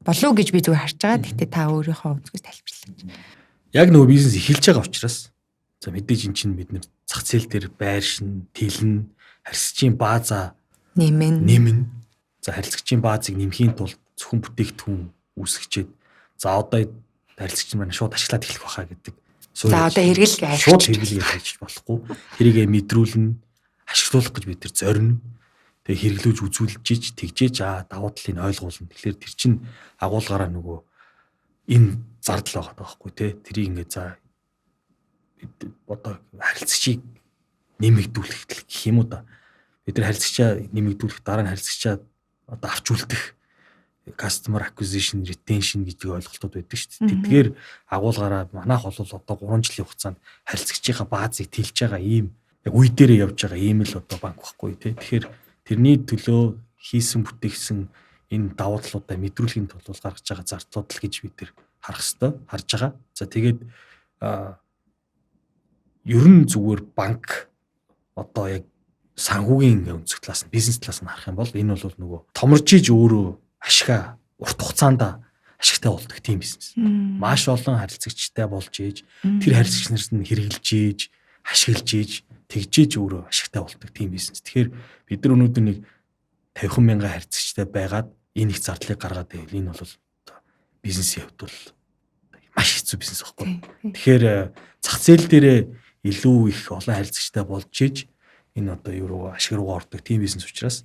болов гэж би зүгээр харж байгаа. Гэхдээ та өөрийнхөө өнцгөөс тайлбарлаач. Яг нөгөө бизнес эхэлж байгаа учраас за мэдээж эн чинь бид нэр зах зээл дээр байршин, тэлэн, харьцагчийн баазаа нэмэн. За харьцагчийн баазыг нэмхийн тулд зөвхөн бүтээгдэхүүн үүсгэчээд за одоо харьцагч маань шууд ашиглаад эхлэх байхаа гэдэг. За одоо шууд хэрэглэе хийж болохгүй. Тэрийгэ мэдрүүлнэ, ашиглуулах гэж бид тэр зорино. Тэгээ хэрэглүүж үзүүлжиж тэгжээж давуу талыг ойлгуулна. Тэгэхээр тэр чин агуулгаараа нөгөө энэ зардал байгаа байхгүй тий. Тэрийг ингээ за одоо харилцагчийг нэмэгдүүлэх гэх юм уу да. Бид нар харилцагчаа нэмэгдүүлэх дараа нь харилцагчаа одоо авч үлдэх customer acquisition, retention гэдэг ойлголтууд байдаг шүү дээ. Тэдгээр агуулгаараа манайх бол одоо 3 жилийн хугацаанд харилцагчийнхаа баазыг тэлж байгаа ийм яг үе дээрээ явж байгаа ийм л одоо банк байхгүй тий. Тэгэхээр тэрний төлөө хийсэн бүтээгсэн энэ давуу талуудаа мэдрүүлэхийн тулд гаргаж байгаа зардлууд л гэж бид нэр харах хэрэгтэй харж байгаа. За тэгээд ер нь зүгээр банк одоо яг санхүүгийн өнцөг талаас нь бизнес талаас нь харах юм бол энэ бол нөгөө томорж иж өөрөө ашигаа урт хугацаанд ашигтай болдог тийм бизнес. Маш олон харилцагчтай болж иж тэр харилцагч нарт нь хэрэгжилж иж ашиглаж иж тэгжээж өөрөө ашигтай болдог тийм бизнес. Тэгэхээр бид нар өнөөдөр нэг 50 мянган харилцагчтай байгаад энэ их зардлыг гаргаад байвал энэ бол бизнесийн хувьд бол маш хэцүү бизнес байхгүй. Тэгэхээр зах зээл дээрээ илүү их олон харилцагчтай болж иж энэ одоо юу ашиг руу ордог тийм бизнес учраас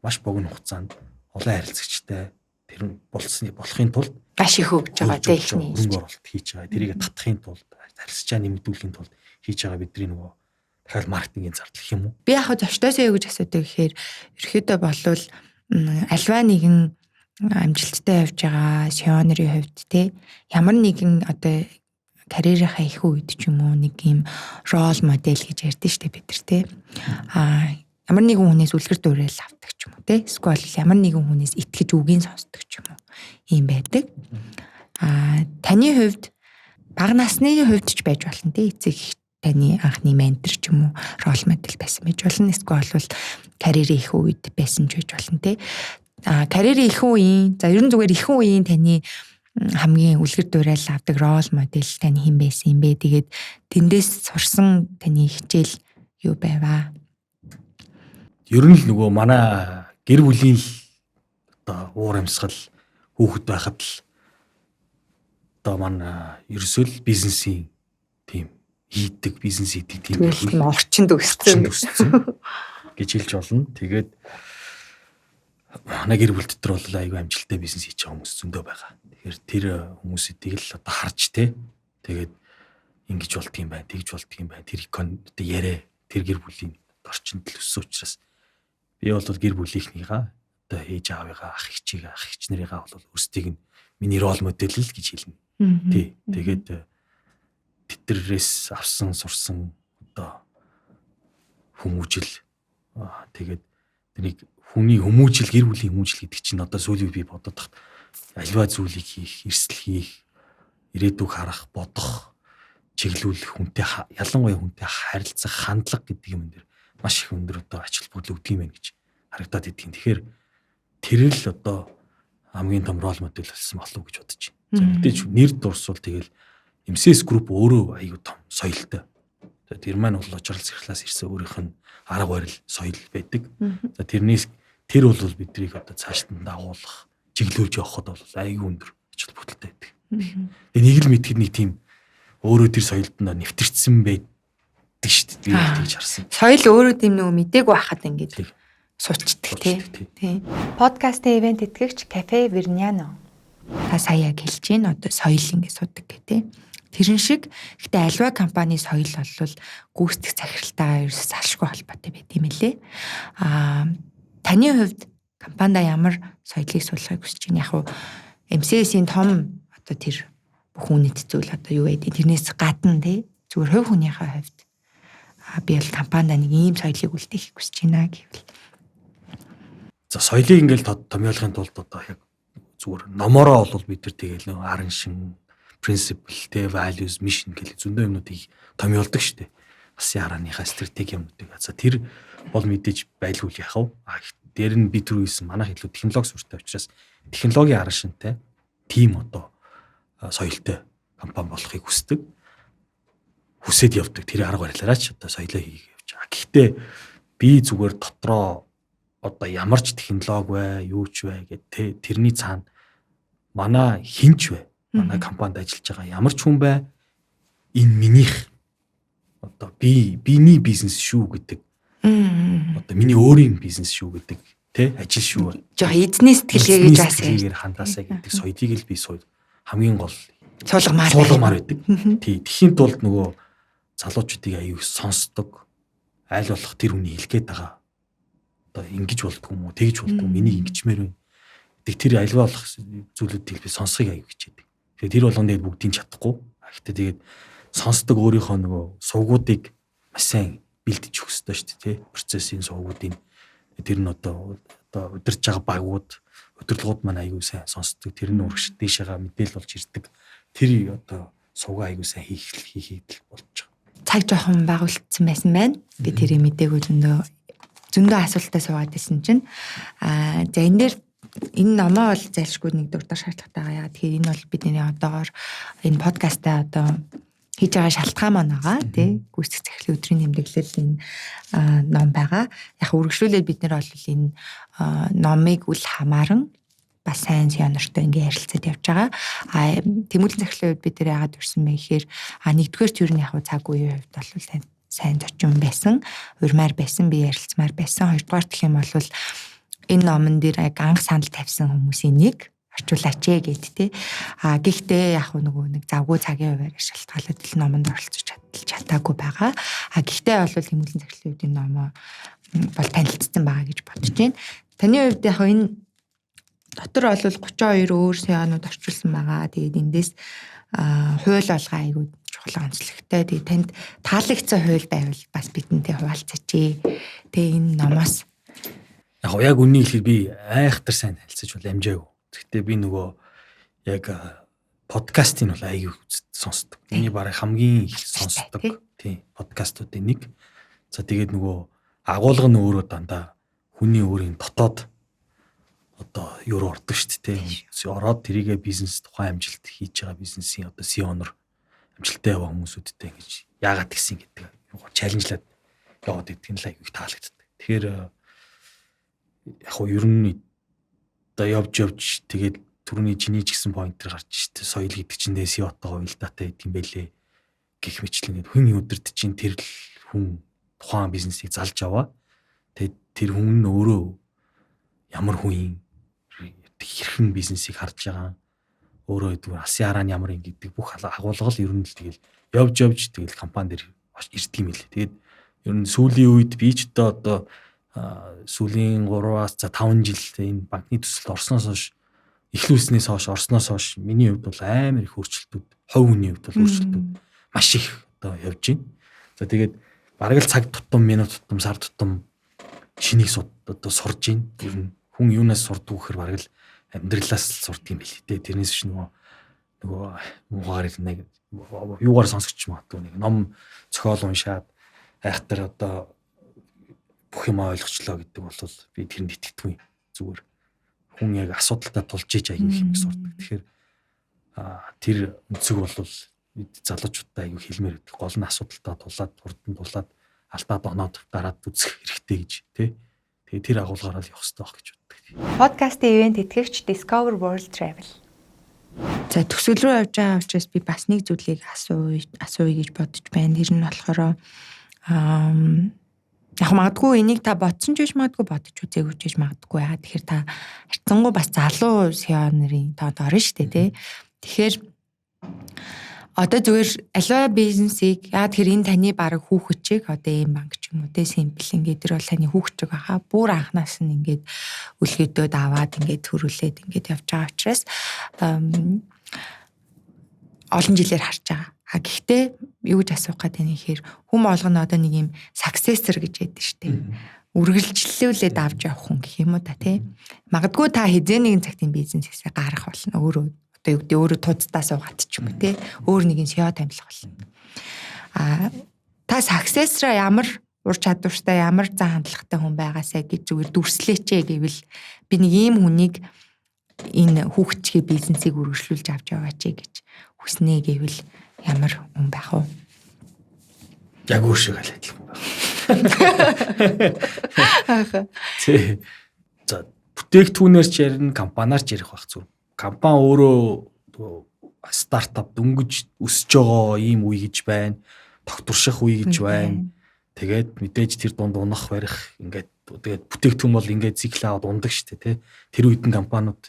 маш богино хугацаанд олон харилцагчтай тэр болохын тулд маш их өгж байгаа техник хөрөнгө оруулалт хийж байгаа. Тэрийг татахын тулд харилцагчаа нэмэгдүүлэхийн тулд хийж байгаа бидний нөгөө дахиад маркетингийн зардал гэх юм уу? Би яг зочдоосоо юу гэж асуудаг гэхээр ерөөдөө болвол альва нэгэн амжилттай явж байгаа шионерийн хувьд те ямар нэгэн одоо карьерийнхаа их үед ч юм уу нэг юм рол модель гэж ярьдэн штэ бид нар те ямар нэгэн хүнээс үлгэр дуурайл авдаг ч юм уу те эсвэл ямар нэгэн хүнээс итгэж үгийн сонсдог ч юм уу ийм байдаг. Таны хувьд бага насны хувьд ч байж болно те эцэг таны анхны ментор ч юм уу рол модель байсан байж болно. Эсвэл бол карьерийн их үед байсан ч байж болно те. Карьерийн их үеийн за ерөн зүгээр их үеийн таны хамгийн үлгэр дуурайл авдаг рол модель тань хэн байсан юм бэ? Тэгээд тэндээс сурсан таны хичээл юу байваа? Ер нь л нөгөө манай гэр бүлийн одоо уур амьсгал хүүхэд байхад л одоо манай ерөөсөө л бизнесийн тийм хийдэг тийм орчинд өссөн гэж хэлж болно. Тэгээд манай гэр бүл дотор бол аюу амжилттай бизнес хийж байгаа хүмүүс зөндөө байгаа. Тэгэхээр тэр хүмүүсүүдийг л одоо харж те. Тэгээд ингэж болдгийм байна, тэгж болдгийм байна. Тэр одоо яриа тэр гэр бүлийн орчинд л өссөн учраас би бол гэр бүлийнхнийгаа одоо ээж аавыгаа ах эгч нарыгаа бол өөрсдийг нь миний рол модель л гэж хэлнэ. Тий. Тэгээд тэднэрээс авсан сурсан одоо хүмүүжил тэгээд тэрийг хүний хүмүүжил гэр бүлийн хүмүүжил гэдэг чинь одоо сүүлийн би бодоод тахт альва зүйлийг хийх, эрсдэл хийх, ирээдүг харах, бодох, чиглүүлэх, хүнтэй ялангуяа хүнтэй харилцах хандлага гэдэг юм дээр маш их өндөр одоо ач холбогдол өгдөг юм байна гэж харагдаад идэв. Тэгэхээр тэр л одоо хамгийн том рол модель болсон болов уу гэж бодож байна. За мэдээж нэр дурсвал тэгэл MCS Group өөрөө аюу том соёлтой. За тэр маань бол очрол зэрхлээс ирсэн өөрийнх нь арга барил соёл байдаг. За тэрнээс тэр бол биднийг одоо цааш нь дагуулах, чиглүүлж явахад бол аюу өндөр ач холбогдолтой байдаг. Тэгээ нэг л мэдхэд нэг тийм өөрөө тэр соёлд нь нэвтэрсэн байдаг шүү дээ. Би тэгж харсан. Соёл өөрөө тийм нөгөө мдээгүй байхад ингээд суулцдаг тий. Подкастын ивент тэтгэгч Кафе Верняно. Та сая яг хэлж гин одоо соёл ингээд судаг гэдэг. Тэрэн шиг гэхдээ альва компани соёл бол гүйцэтгэх захиралтайгаа ерөөс салшгүй холбоотой байт юм лээ. Таны хувьд компанида ямар соёлыг суулгахыг хүсэж байна? Яг уу MCS-ийн том одоо тэр бүх үнэт зүйл одоо юу гэдэг тэрнээс гадна тий зүгээр хувь хүнийхээ хувьд би бол компанида нэг ийм соёлыг үлдээх хүсэж байна гэвэл. За соёлыг ингээл томьёолохын тулд одоо яг зүгээр номороо бол бид нар тэгэл нөө арын шин принципл те values mission гэх зөндөө юмнуудыг томьёолдог шүү дээ. Бас ярааныхаа стратеги юмнуудыг. За тэр бол мэдээж байлгүй яах вэ? Дээр нь би түрүү хэлсэн манайх илүү технологи суртаа учраас технологийн арын шинтэй тим одоо соёлтой компани болохыг хүсдэг. Хүсээд явдаг. Тэр арга барилаараа ч одоо соёлоо хийх явж байгаа. Гэхдээ би зүгээр дотроо одоо ямар ч технологи бай, юу ч бай гэдэг тэрний цаана манай хинч бай. Манай компанид ажиллаж байгаа ямар ч хүн бай. Энэ минийх одоо биний бизнес шүү гэдэг. Одоо миний өөрийн бизнес шүү гэдэг тий ажил шүү. Жоо эзний сэтгэлгээ гэж асуу. Сэтгэлгээр хандаасаа гэдэг соёлыг л би хамгийн гол суулгамаар байдаг. Тий тэхийн тулд нөгөө залуучуудыг аюу сонсдог. Аль болох тэр хүний хэлгээд байгаа. Одоо ингэж болдгоо юм уу, тэгж болдгоо миний ингэчмээр байна. Тэр альва болох зүйлүүдийг би сонсхийг аюу хичээдэг. Тэгэхээр тэр болгонд бүгдийг чадахгүй. Гэхдээ тэгээд сонсдог өөрийнхөө нөгөө сувгуудыг маш сайн бэлдэж өгөх хэрэгтэй шүү дээ, тий. Процессын сувгуудыг тэр нь одоо удирж байгаа багууд, удирдлагууд маань аюу сайн сонсдог. Тэр нь урагш дэшегаа мэдээлэл болж ирдэг. Тэр одоо сувгаа аюу сайн хийхэд болж байгаа. Цаг жоохон байгуулагдсан байсан байна. Би тэрийг мдээгүй зөндөө асуултаа суугаад байсан чинь за энэ дээр энэ номоо бол зайлшгүй нэг дуртай шаардлагатай байгаа. Тэгэхээр энэ бол бидний одоогоор энэ подкастаа одоо хийж байгаа шалтгаан маань байгаа тий. Гүйцэтгэх захирлын өдрийн тэмдэглэл энэ ном байгаа. Яг үргэлжлүүлээд бид нэр бол энэ номыг үл хамааран бас сайн янартай ингээ ярилцаад явж байгаа. Тэмүүлэн захирлын үед бид нэр яагаад ирсэн бэ гэхээр нэгдүгээр ч юу нэг яг цаг үеийн хувьд бол сайн зочин байсан, урмаар байсан, би ярилцмаар байсан. Хоёрдугаар гэх юм бол энэ номон дээр анх санал тавьсан хүмүүсийн нэг орчуулаач гэд тээ. Гэхдээ яг нөгөө нэг завгүй цагийн хуваар шалтгаалаад л номонд оролцож чадаагүй байгаа. Гэхдээ бол тэмүүлэн захирлын үед энэ номоо бол танилцсан байгаа гэж бодож байна. Таны хувьд яг энэ дотор бол 32 өөр саяанууд орчуулсан байгаа. Тэгээд эндээс хууль болгоо айгүй чухал онцлогтой. Тэгээд танд таалагдсан хууль байвал бас бидэнтэй хуваалцаач. Тэгээд энэ номоос яг үнний хэлэхэд би айхтар сайн танилцаж бол амжаагүй. Гэхдээ би нөгөө яг подкастын бол аягүй сонсдог. Миний бараг хамгийн их сонсдог тийм подкастуудын нэг. За тэгээд нөгөө агуулга нь өөрөө дандаа хүний өөрийн дотоод одоо юу ордог шүү дээ. Ороод тэрийгэ бизнес тухайн амжилт хийж байгаа бизнесийн одоо CEO-нор амжилттай яваа хүмүүсүүдтэй ингэж яагаад гисэн гэдэг чаленжлаад яваад идэх нь л аягүй таалагддаг. Тэгэхээр яг хөө ер нь одоо явж тэгээд түрүүний чиний ч гэсэн поинтер гарч штэ соёл гэдэг чинь SEO-тойгоо уялдаатай гэдэг юм байлээ гэх мэтлэн хүн өдөрт чинь тэр хүн тухайн бизнесийг залж аваа. Тэгээд тэр хүн нь өөрөө ямар хүн хэрхэн бизнесийг харж байгаа өөрөө гэдэг асын харааны ямар юм гэдэг бүх агуулга л ер нь л тэгэл явж тэгэл компани дээр ирдэг юм лээ. Тэгээд ер нь сүүлийн үед би ч одоо сүүлийн 3-аас 5 жил энэ банкны төсөлд орсноос хойш эхлүүлснээс хойш орсноос хойш миний хувьд бол амар их өөрчлөлтүүд, хувь хүний хувьд бол өөрчлөлтүүд маш их одоо явж байна. За тэгээд бараг л цаг тутам, минут тутам, сар тутам шинийг одоо сурж байна. Ер нь хүн юунаас сурдаг гэхээр бараг л амьдралаас сурдаг юм билий. Тэрнээс ч нөгөө нөгөө муугаар нэг юугаар сонсогч магадгүй нэг ном зохиол уншаад айхтар одоо бүх юм ойлгочлоо гэдэг бол би тэрэнд итгэдэггүй зүгээр хүн яг асуудалтай тулж иж аягүй их юм сурдаг. Тэгэхээр тэр өнцөг бол бид залуучуудаа аягүй хэлмээр байдаг. Гол нь асуудалтай тулаад хурдан тулаад алдаад оноод дараад үзэх хэрэгтэй гэж тий. Тэгээ тэр агуулгаараа л явах хэрэгтэй байх гэж боддог. Подкастын ивент итгэгч Discover World Travel. За төсөл рүү явж байгаа учраас би бас нэг зүйлийг асууя гэж бодож байна. Тэр нь болохоор яг магадгүй энийг та бодсон ч биш магадгүй бодож үзээгүй ч биш магадгүй яа. Тэгэхээр та харьцангуй бас залуу CEO нарын тоод орно шүү дээ тий. Тэгэхээр одоо зүгээр аливаа бизнесийг яа тэгэхээр энэ таны баг хүүхэд одоо ийм банк ч юм уу тий симпл ингээд тэр бол таны хүүхэд байгаа. Бүр анханаас нь ингээд үлгэдөөд аваад ингээд төрүүлээд ингээд явж байгаа учраас олон жилээр харж байгаа. Гэхдээ юу гэж асуух гэдэг нь ихээр хүм олгоно одоо нэг юм successor гэж яддаг шүү дээ. Үргэлжлүүлээд авч явах хүн гэх юм уу та тий. Магадгүй та хизээ нэгэн цагтын бизнесээсээ гарах болно. Өөрөө одоо юу гэдэг өөрөө туудтаа суугаад ч юм уу тий. Өөр нэгэн CEO тамилах болно. Та successor ямар ур чадвартай ямар зан хандлагатай хүн байгаасаа гэж зүгээр дүрслээч гэвэл би нэг ийм хүнийг энэ хүүхдчගේ бизнесийг үргэлжлүүлж авч яваач гэж хүснэ гэвэл ямар хүн байх вэ? Яг өөр шиг адилхан байна. Тэ. За бүтээгдэхүүнээр ч ярина, компаниар ч ярих байх зүг. Компани өөрөө стартап дөнгөж өсөж байгаа ийм үе гэж байна. Тогтворших үе гэж байна. Тэгээд мэдээж тэр дунд унах барих ингээд тэгээд бүтээгдэхүүн бол ингээд цикл аваад ундаг шүү дээ, тэ. Тэр үед нь компаниуд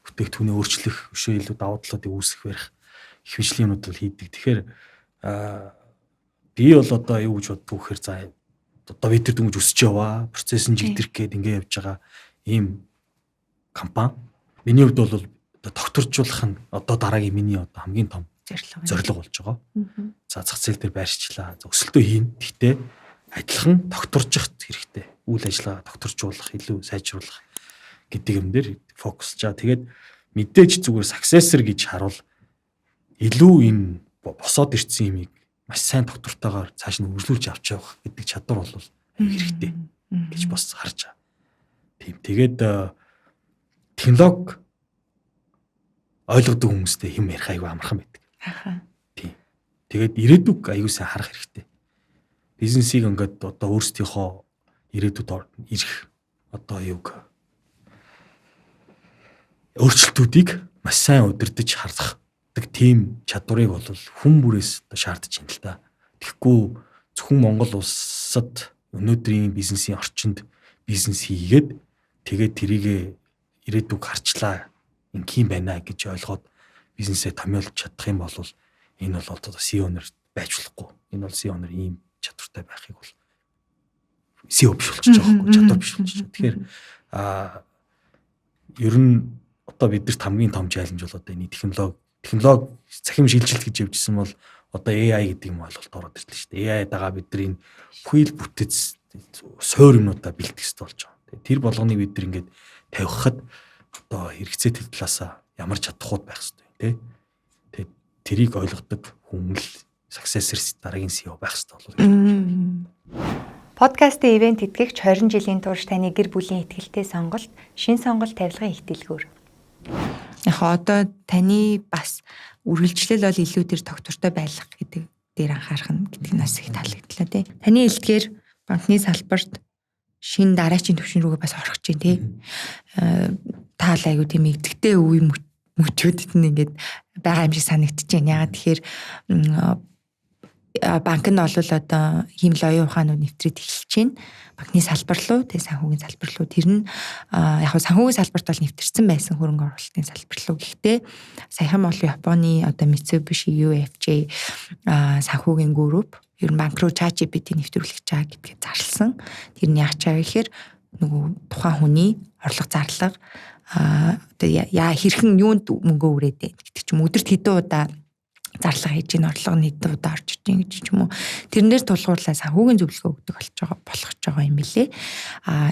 бүтээгдэхүүнээ өөрчлөх, өшөө илүү давуу талуудыг үүсгэх барих их хвшлийн юмуд бол хийдэг. Тэгэхээр би бол одоо юу гэж боддог вэхээр за одоо бид тэр дөнгөж өсөж яваа, процесс нь жигдэрх гээд ингээд явж байгаа ийм компани. Миний хувьд бол тогтворжуулах нь одоо дараагийн миний одоо хамгийн том зорилго болж байгаа. За зах зээл дээр байршлаа, өсөлтөө хийн. Гэхдээ адилхан тогтворжих хэрэгтэй. Үйл ажиллагаа тогтворжуулах, илүү сайжруулах гэдэг юм дээр фокусж байгаа. Тэгээд мэдээж зүгээр successor гэж харуул илүү энэ босоод ирсэн юмыг маш сайн доктортойгоор цааш нь үргэлжлүүлж авч явах гэдэг чадвар бол хэрэгтэй гэж бас харж байгаа. Тийм. Тэгээд технологи ойлгодог хүмүүстэй хэм ярих аюу амархан байдаг. Тийм. Тэгээд ирээдүг аюу сайн харах хэрэгтэй. Бизнесийг ингээд одоо өөрсдийнхөө ирээдүйд ирэх одоо юуг өөрчлөлтүүдийг маш сайн удирдах харах тийм чадварыг бол хүн бүрээс шаардж байна л да. Тэгэхгүй зөвхөн Монгол улсад өнөөдрийн бизнесийн орчинд бизнес хийгээд тэгээд тэрийг ирээдүг харчлаа ингийн байна гэж ойлгоод бизнесээ томьёолж чадах юм бол энэ бол одоо CEO нар байж болохгүй. Энэ бол CEO нар ийм чадвартай байхыг бол CEO биш болчихж байгаа байхгүй чадвар биш болчихж байгаа. Тэгэхээр ер нь одоо бидэрт хамгийн том чаленж бол одоо энэ технологи цахим шилжилт гэж явжсэн бол одоо AI гэдэг юм ойлголт ороод ирлээ шүү дээ. AI дагаа бид нар энэ бүхий л бүтэц суур юмнуудаа бэлтгэх хэрэгтэй болж байгаа. Тэр болгоныг бид нар ингээд тавихад одоо хэрэгцээтэй талаасаа ямар чадхууд байх хэрэгтэй тий. Тэрийг ойлгодог хүн л successor дараагийн CEO байх хэрэгтэй болов. Подкастын ивент итгэгч 20 жилийн турш таны гэр бүлийн ихтгэлтэй сонголт, шин сонголт тавилгын ихтэлгүүр. Яг одоо таны бас үргэлжлэл бол илүү тэр тогтвортой байх гэдэг дээр анхаарах нь гэдэг нь бас их таалагдлаа тий. Таны хэлдгээр банкны салбарт шин дараачийн түвшин рүүгээ бас орох гэж тий. Таал аягүй тийм игдэгтэй үе мөчүүдэд нь ингээд байгаа юм шиг санагдаж байна. Ягаад тэгэхээр банк нь бол одоо хиймэл оюун ухаанууд нэвтрээд эхэлж байна. Банкны салбар руу, тэгээ санхүүгийн салбар руу тэр нь яг хөө санхүүгийн салбарт бол нэвтэрсэн байсан хөрөнгө оруулалтын салбар руу. Гэхдээ саяхан бол Японы одоо Mitsubishi UFJ санхүүгийн групп ер нь банк руу ChatGPT нэвтрүүлэх гэж байгаа гэдгээ зарласан. Тэр нь яаж байгаа гэхээр нөгөө тухайн хүний орлого зарлага одоо яа хэрхэн юунд мөнгө өрөөд байна гэдэг ч юм өдөрт хэдэн удаа зарлага хийж ийн орлого нь хэдэн удаа орж ийн гэж ч юм уу. Тэрнээр тулгуурлаа санхүүгийн зөвлөгөө өгдөг болгож байгаа юм билэ.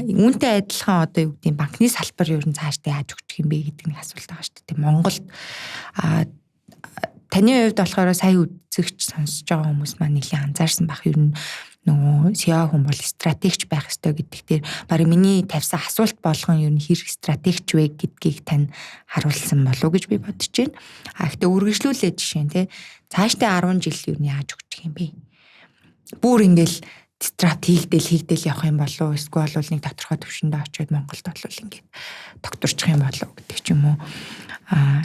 Үүнтэй адилхан одоо юу гэдэг банкны салбар ер нь цаашдаа яаж өгчих юм бэ гэдэг нэг асуулт байгаа шүү дээ. Монголд Таны хувьд болохоор сая үзэгч сонсож байгаа хүмүүс маань нэлийн анзаарсан байх. Ер нь нөгөө SEO хүн бол стратегч байх ёстой гэдэг дээр барыг миний тавьсан асуулт болгон ер нь хэрэг стратегч вэ гэдгийг тань харуулсан болов уу гэж би бодож байна. Гэхдээ үргэлжлүүлээд жишээ нь тий цаашдаа 10 жил ер нь яаж өгчих юм бэ? Бүр ингээл disrupt хийгдэл явах юм болов уу? Эсвэл бол нэг тодорхой төвшөндөө очиод Монголд бол ингээд докторчих юм болов уу гэдэг ч юм уу.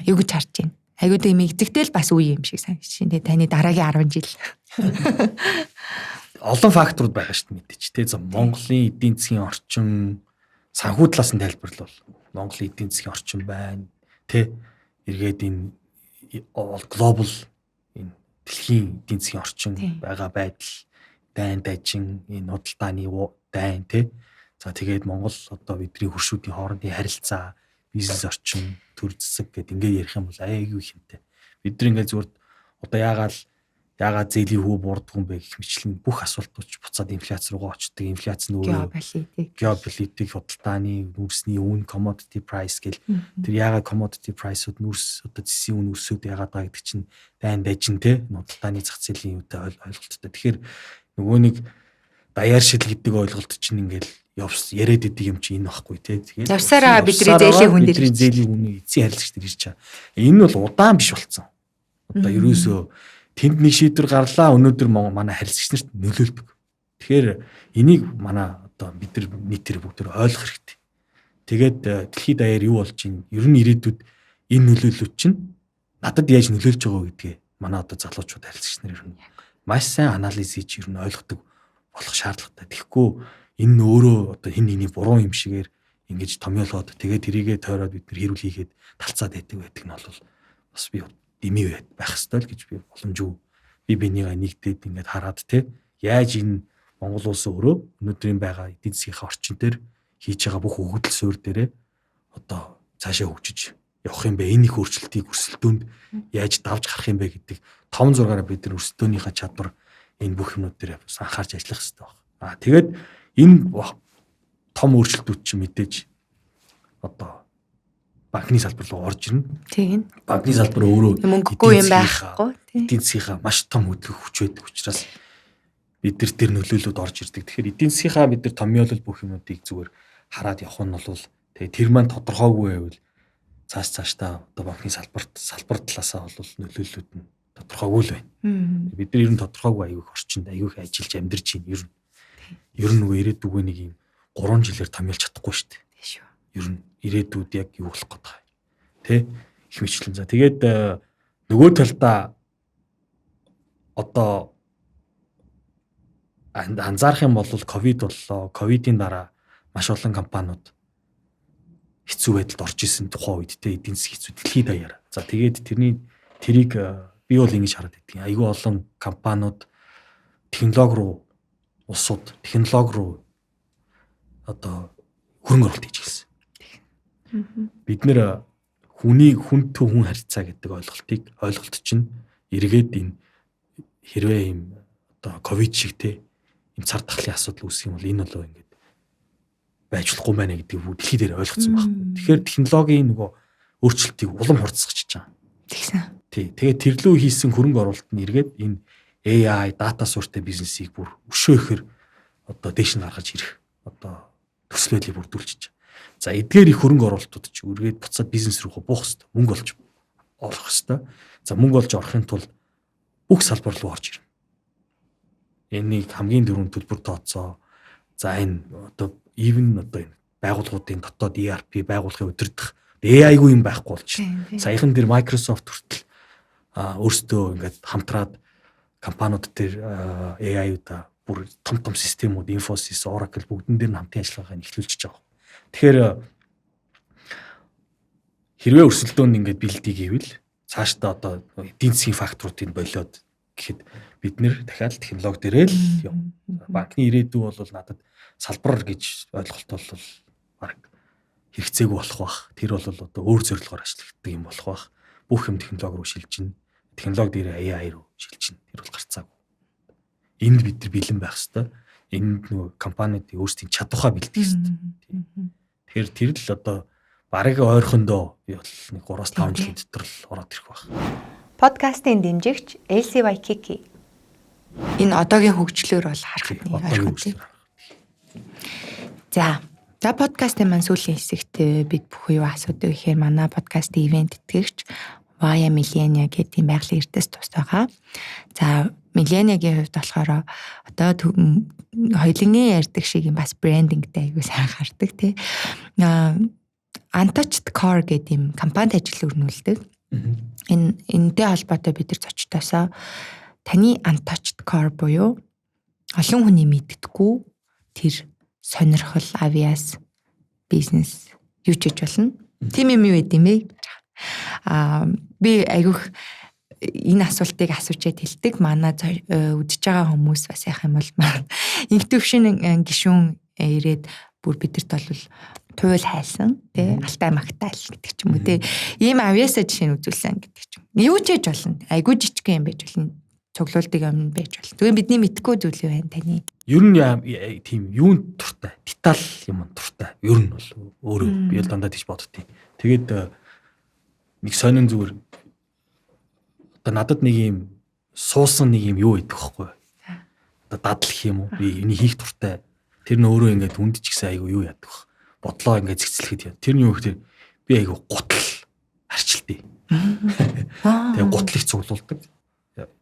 Юу гэж харж байна? Айгуу тийм эзэгтэл бас үе юм шиг санагдаж байна. Таны дараагийн 10 жил. Олон факторууд байгаа шүү дээ мэдээч. Тэ за Монголын эдийн засгийн орчин санхүү талаас нь тайлбарлал Монголын эдийн засгийн орчин байна. Тэ эргээд энэ глобал энэ дэлхийн эдийн засгийн орчин байгаа байдал дайн дайчин энэ худалдааны дайн тэ. За тэгээд Монгол одоо бидний хөршүүдийн хоорондын харилцаа, бизнес орчин, төр засаг гэд ингээд ярих юм бол аягүй хэмтэй. Бид нар ингээд зүгээр одоо яагаад зээлийн хүү буурдаг юм бэ гэх мэтлэн бүх асуултууд буцаад инфляц руугаа очдөг. Инфляц нь өөрөө геополитик, худалдааны, нүүрсний үн, commodity price гэл тэр яагаад commodity price-ууд нүүрс одоо зэсийн үн өсөд яагаад байгаа гэдэг чинь дайн дайчин те худалдааны зах зээлийн үүтэй ойлголттой. Тэгэхээр нөгөө нэг даяар шил гэдэг ойлголт чинь ингээд яриад идэг юм чи энэ баггүй те. Тэгээд явсараа бидний зээлийн хүн дээр зээлийн хүний эцсийн харилцагч дээр ирж байгаа. Энэ бол удаан биш болцсон. Одоо ерөөсөө тэнд нэг шийдвэр гарлаа өнөөдөр манай харилцагч нарт нөлөөлдөг. Тэгэхээр энийг манай одоо бид нар нийтээр бүгд ойлгох хэрэгтэй. Тэгээд дэлхийд даяар юу болж байна? Ер нь ирээдүйд энэ нөлөөлөлт чинь надад яаж нөлөөлж байгаа гэдгээ манай одоо залуучууд харилцагч нар ер нь маш сайн анализ хийж ер нь ойлгодог болох шаардлагатай. Тэгэхгүй энэ өөрөө одоо хин нэний буруу юм шигээр ингэж томьёолоод тэгээд тэрийгэ тойроод бид нар хэрүүл хийгээд талцаад байдаг нь бол бас би дэмий байх ёстой л гэж би боломжгүй би бинийгаа нэгдээд ингээд хараад те яаж энэ Монгол улс өөрөө өнөөдрийн байгаа эдийн засгийн орчин дээр хийж байгаа бүх өгөгдөл суурь дээрээ одоо цаашаа хөгжиж явах юм бэ? Энэ их өөрчлөлтийг өрсөлдөөнд яаж давж гарах юм бэ гэдэг том зургаараа бид нар өрсөлдөөнийхөө чадвар энэ бүх юмнууд дээр анхаарч ажиллах хэрэгтэй байна. Тэгээд энэ том өөрчлөлтүүд чинь мэдээж одоо банкны салбар руу орж ирнэ. Тийм. Банкны салбар өөрөө мөнгөгүй юм байхгүй. Эдийн засгийнхаа маш том хөдөлгөх хүч байдаг учраас бид нар тэр нөлөөлөлд орж ирдэг. Тэгэхээр эдийн засгийнхаа бид нар томьёолол бүх юмнуудыг зүгээр хараад явах нь бол тэгээ тэр маань тодорхойгүй байвал цаашдаа одоо банкны салбар талаасаа бол нөлөөллүүд нь тодорхойгүй л байна. Бид нар ер нь тодорхойгүй аюух орчинд аюух ажиллаж амьдарч байна. Ер нь нөгөө ирээдүг нэг юм 3 жилээр томьёолж чадахгүй шүү дээ. Тийм шүү. Ер нь ирээдүйд яг юу болох гээд байгаа. Тэ? Их мэтлэн за. Тэгээд нөгөө талдаа одоо анзаарах юм бол ковид боллоо. Ковидын дараа маш олон компаниуд хэцүү байдалд орж исэн тухай үед тэ эдийн засгийн хэцүү дэлхийд даяар. За тэгээд тэрийг би бол ингэж хараад байдгийг. Айгүй олон компаниуд технологи руу улсууд технологи руу одоо хөрөнгө оруулалт хийж гисэн. Бид нэр хүн төв хүн харьцаа гэдэг ойлголт чинь эргээд энэ хэрвээ юм одоо ковид шиг те юм цар тахлын асуудал үүсэх юм бол энэ болоо ингээд байж болохгүй байна гэдгийг дэлхий дээр ойлгоцсон байхгүй. Тэгэхээр технологийн нөгөө өөрчлөлтийг улам хурцсагч байгаа. Тэгсэн. Тий. Тэгээд тэрлүү хийсэн хөрөнгө оруулалт нь эргээд энэ AI, дата суурьтай бизнесийг бүр өшөөхөр одоо дээш нь гаргаж ирэх одоо төсөл байдлыг бүрдүүлчихэж. За эдгээр их хөрөнгө оруулалтууд ч үргээд буцаад бизнес рүү буух хэрэгтэй. Мөнгө олж орох хэрэгтэй. За мөнгө олж орохын тулд бүх салбар руу орж ирнэ. Энийг хамгийн дөрөв төлбөр тооцоо. За энэ одоо even одоо энэ байгууллагуудын дотоод ERP байгуулахын удирдах AI-гүй юм байхгүй болж. Саяхан дээр Microsoft хүртэл өөрсдөө ингээд хамтраад компаниуд дээр AI-уудаа бүр том системүүд Infosys, Oracle бүгдэн дээр нь хамтын ажиллагааг эхлүүлж байгаа. Тэгэхээр хэрвээ өрсөлдөөнд ингээд бэлдий гэвэл цаашдаа одоо эдийн засгийн факторуудыг болоод гэхэд бид нэр дахиад технологи дээрээ л юм. Банкны ирээдүй бол надад салбар гэж ойлголт бол баг хэрэгцээгүй болох бах. Тэр бол одоо өөр зорилгоор ажилладаг юм болох бах. Бүх юм технологи руу шилжинэ. Технологи дээр AI руу шилжинэ. Тэр бол гарцаагүй. Энд бид нар бэлэн байх хэрэгтэй. Энд нөгөө компанид өөрсдийн чадвараа бэлдэх хэрэгтэй. Тэгэхээр тэр л одоо барыг ойрхондоо би бол нэг 3-5 жилийн дотор л ороод ирэх байх. Подкастын дэмжигч Elsie Waikiki. Энэ одоогийн хөгжлөөр бол харахад нэг ойлгомжтой. За подкастын маань сүүлийн хэсэгт бид бүхэн юу асуудаг гэхээр манай подкастын ивент тэтгэгч Via Millennia гэдэг байгалийн эрдэс тус байгаа. За Millennia-гийн хувьд болохоор одоо хоёулангийн ярьдаг шиг юм бас брендингтэй аягүй сайн гардаг тий. Untouched Car гэдэг юм компанид ажил өрнүүлдэг. Энэтэй холбоотой бид нар зочдоосоо таны Untouched Car буюу олон хүний мэддэггүй тэр сонирхол авиас бизнес юу ч хийж болно. Тийм юм юу гэдэм бэ? Би айгүйх энэ асуултыг асуучаад хэлдэг. Манай үдчихэж байгаа хүмүүс бас яах юм бол интүвшин гишүүн ирээд бүр бидэрт бол туйл хайсан тий алтай магтаал гэдэг ч юм уу тий ийм авьяасаа жишээ нь үзүүлсэн гэдэг ч юм. Юу ч хийж болно. Айгүй жижиг юм байж болно. Цуглуулдаг юм байж болно. Тэгээ бидний мэдхгүй зүйл юу байна таны? Ер нь тийм юунд туртай, деталь юм туртай. Ер нь бол өөрөө би л дандаа тийж боддتي. Тэгээд нэг сонин зүгээр одоо надад нэг юм суусан нэг юм юу идэх байхгүй. Одоо дадлах юм уу? Би энийг хийх туртай. Тэр нь өөрөө ингээд үндч гисэн айгу юу яадаг вэ? Бодлоо ингээд зэгцлэхэд яа. Тэр нь юу гэхээр би айгу гутал харчилтий. Тэгээ гутлыг цуглуулдаг.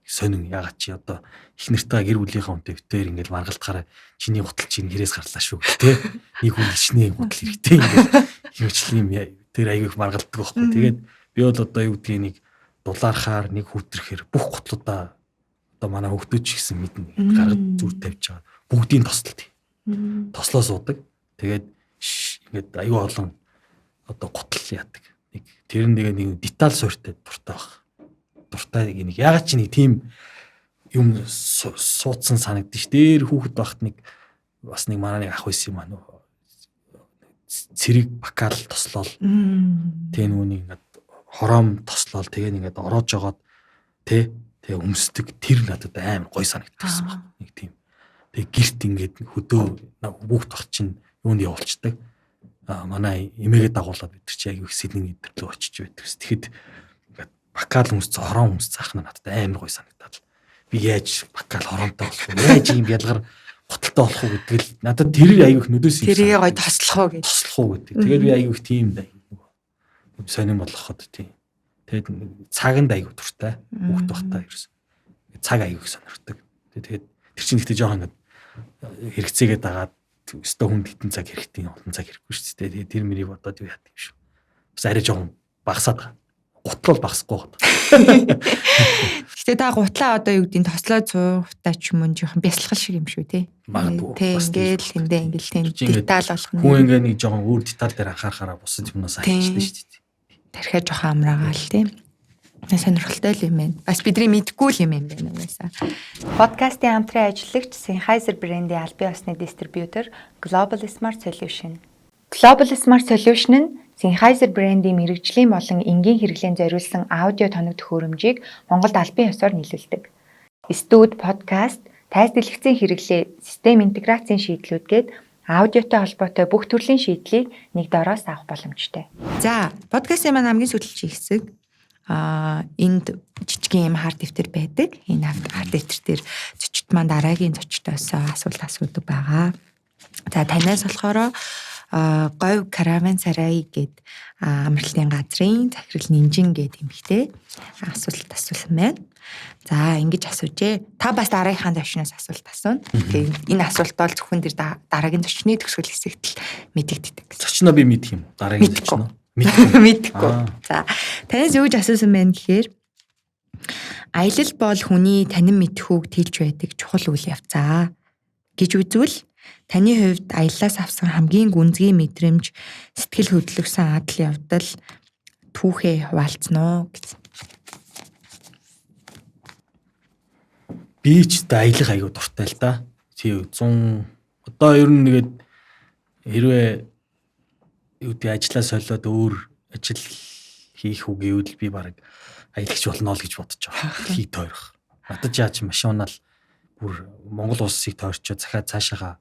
Сонин ягаад чи одоо их нартаа гэр бүлийнхаа хүнтэй битээр ингээд маргалтахаараа чиний гутал чинь хэрээс гарлаа шүү гэх тээ. Нэг хүн ичнээ гутал хэрэгтэй ингээд хөвчлэн юм тэр айгу их маргалдаг байхгүй. Тэгээд би бол одоо юу гэдгийг нэг дулаархаар нэг хүүтрэхээр бүх гутлуудаа одоо манай хүүхдүүд ч гэсэн мэднэ гаргад зүр тавьж байгаа. Бүгдийн тослолт. Тослоо суудаг. Тэгээд ингээд аюу олон одоо гутал яадаг. Нэг тэр нэг деталь суурьтай дуртай баг. Дуртай нэг ягаад чи нэг тийм юм суудсан санагдчих. Дээр хүүхэд багт нэг бас нэг манай нэг ах байсан юм аа нөө цэрэг бакал тослол. Тэгээ нүуний ингээд хороом тослол тэгээ ингээд ороож жогоод тэгээ өмсдөг тэр надад амар гой санагдчихсан баг. Нэг тийм. Тэгээ гэрт ингээд хөдөө бүгд бах чинь юунд явуулцдаг. Манай эмээгээ дагуулад бид чи яг их сэлэн идэрлөө очиж байдаг. Тэгэхэд ингээд бакал өмсч хороом өмсч заах нь надад амар гой санагдаад. Би яаж бакал хороомтой болох вэ? Яаж ийм бялгар гуталтай болох уу гэдэг л надад тэр аяг их нүдээс юм. Тэрийг гой тослох уу гэдэг. Тослох уу гэдэг. Тэгээд би аяг их тийм сонирм болгоход тийм. Тэгээд цаганд аяг дуртай. Хүүхд багтаа ерөөс. Цаг аяг их сонирхдаг. Тэгээд тэр чинь ихтэй жоохон ингээд хэрэгцээгээ дагаад өстө хүнд хитэн цаг хэрэгтэй, олон цаг хэрэггүй шүү дээ. Тэгээд тэр мөрийг бодоод юу яадаг юм шүү. Бас арай жоохон багасаад байгаа. Гутлал багасахгүй байна. Гэтэ та гутлаа одоо юу гэдгийг тослоо цуухтай ч юм уу жоохон бясалгал шиг юм шүү тий. Магадгүй. Ингээл тэндээ ингээл тийм деталь болох нь. Хүн ингээ нэг жоохон өөр деталь дээр анхаарахаараа бусад юмнаас хайчдаг шүү дээ. Тархиа жоохон амраагаал тий. Сонирхолтой л юм байна. Бас бидний мэдгүй юм байна угаасаа. Подкастын хамтран ажиллагч Sennheiser брендийн албан ёсны дистрибьютор Global Smart Solution. Global Smart Solution нь Sennheiser брендийн мэрэгжлийн болон энгийн хэрэглээнд зориулсан аудио тоног төхөөрөмжийг Монголд албан ёсоор нийлүүлдэг. Студ, подкаст, тайз дэлгэцийн хэрэглээ, систем интеграцийн шийдлүүд гээд аудиотой холбоотой бүх төрлийн шийдлийг нэг дороос авах боломжтой. За, подкастын маань хамгийн сүүлчийн хэсэг энд жижигхэн юм хард дэвтэр байдаг. Энэ хард дэвтэр дээр зочид маань дараагийн зочдоос асуулт асуудаг байгаа. За, танаас болохоор говь караван сарай гэд амралтын газрын захирал Нинжин гэд эмэгтэй асуулт асуусан байна. За ингэж асуужээ. Та бас дараагийнхаа зочноос асуулт асууна. Тэгээд энэ асуулт бол зөвхөн тэр дараагийн зочны төгсгөл хэсэгт л мэдэгддэг. Зочноо би мэдх юм. Дараагийн зочноо. Мэдхгүй. За танаас юу гэж асуусан байна гэхээр аялал бол хүний танин мэдхүүг тэлж байдаг чухал үйл явцаа гэж үзвэл таны хувьд аяллаас авсан хамгийн гүнзгий мэдрэмж, сэтгэл хөдлөсөн адал явдал түүхээ хуваалцсан уу гэсэн. Би ч аялах аягүй дуртай л да. Тий 100 одоо ер нь нэгэд хэрвээ юу тий ажлаа солиод өөр ажил хийх үг гэвэл би баг аялагч болно л гэж бодож байгаа. Хий тойрох. Надад яаж машин унаал бүр Монгол улсыг тойрчоо захаад цаашаага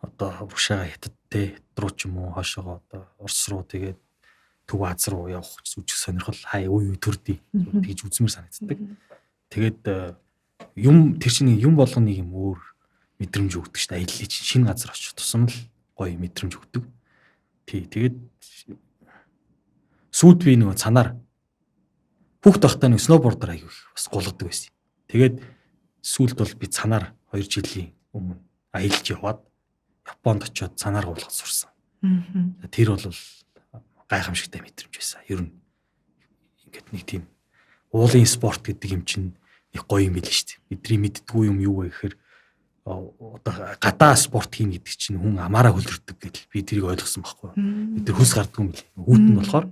одоо бүгшаага хятад те руу ч юм уу хойшоогоо одоо Орос руу тэгээд Төв Аз руу явах үжих сонирхол хай уу төрдий тэгж үзмэр санагддаг. Тэгээд юм тэр чинь юм болгоныг юм өөр мэдрэмж өгдөг шүү дээ. Аяллаа чинь шинэ газар очих тусам л гоё мэдрэмж өгдөг. Тэгээд сүйд би нөгөө цанаар хүүхд байхдаа нэг сноубордоор аяг бас гулгадаг байсан. Тэгээд сүүлд бол би цанаар 2 жилийн өмнө аялж яваад Японд очиод цанаар гулгах сурсан. Тэр бол гайхамшигтай мэдрэмж байсан. Ер нь ингээд нэг тийм уулын спорт гэдэг юм чинь их гоё юм билээ шүү дээ. Бидний мэддгүү юм юу вэ гэхээр одоо гадаа спорт хийн гэдэг чинь хүн амаараа хөлөрдөг гэдэл би тэрийг ойлгосон байхгүй. Бид тэр хөлс гарддаг юм билээ. Хүүтэн болохоор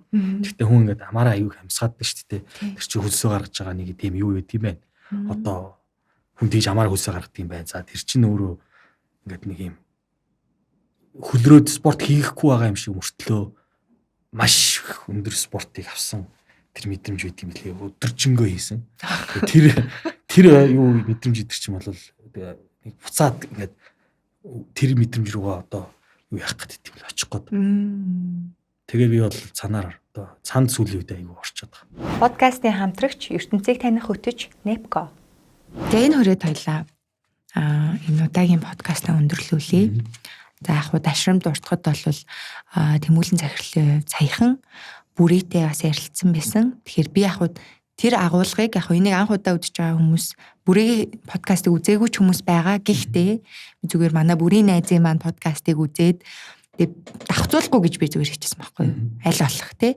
гэхдээ хүн ингээд амаараа аюуг хамсгаадаг шүү дээ. Тэр чинь хөлсөө гаргаж байгаа нэг тийм юу вэ тийм байна. Одоо хүн тийж амаараа хөлсөө гаргадаг юм байна. За тэр чинь өөрөө ингээд нэг юм хөлрөөд спорт хийхгүй байгаа юм шиг мөртлөө маш өндөр спортыг авсан тэр мэдрэмж үйт юм лээ. Өдөржингөө хийсэн. Тэр юу мэдрэмж идэр чим бол нэг буцаад ингээд тэр мэдрэмж рүүгээ одоо юу яах гэдэг юм очих гээд. Тэгээ би бол цанаар одоо цанд сүлийн үед айгүй орчод байгаа. Подкастын хамтрагч ертөнцийг таних хөтөч Nepco. Тэгээ энэ хүрээд хоёлаа энэ удаагийн подкастаа өндөрлүүлье. За яг хуу дашрамд уртахад бол Тэмүүлэн захирлын саяхан бүрээтэй бас ярилцсан байсан. Тэгэхээр би яг хуу тэр агуулгыг яг хуу энийг анх удаа үзэж байгаа хүмүүс бүрийн подкастыг үзээгүй ч хүмүүс байгаа. Гэхдээ би зүгээр манай бүрийн найзын маань подкастыг үзээд тэгээ давхцуулахгүй гэж би зүгээр хэлчихсэн байхгүй юу? Аль болох тий.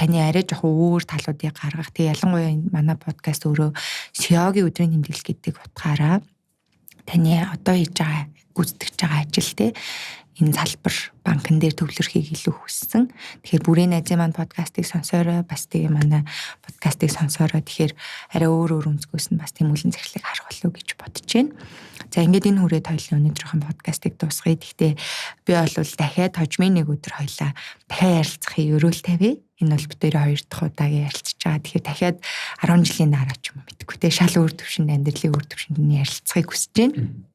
Таны арай жоох өөр талуудыг гаргах. Тэгээ ялангуяа манай подкаст өөрөө SEO-гийн өдрийн тэмдэглэл гэдэг утгаараа таны одоо хийж байгаа гүйцэтгэж байгаа ажил те энэ салбар банкн дээр төвлөрөхийг илүү хүссэн. Тэгэхээр бүрийн найзын маань подкастыг сонсоорой, бас тэгээ манай подкастыг сонсоорой. Тэгэхээр арай өөр өнцгөөс нь бас Тэмүүлэн захирлыг харах болов гэж бодож байна. За ингээд энэ хүрээд хоёлын өнөөдрийнхэн подкастыг дуусгая. Гэхдээ би бол дахиад хожмын нэг өдөр хоёлаа дахиад ярилцахыг өрөөл тавья. Энэ бол бид хоёр дахь удаагийн ярилцж байгаа. Тэгэхээр дахиад 10 жилийн дараа ч юм уу мэдгүй те шал өөр төвшөнд амьдралын өөр төвшөнд нь ярилцахыг хүсэж байна.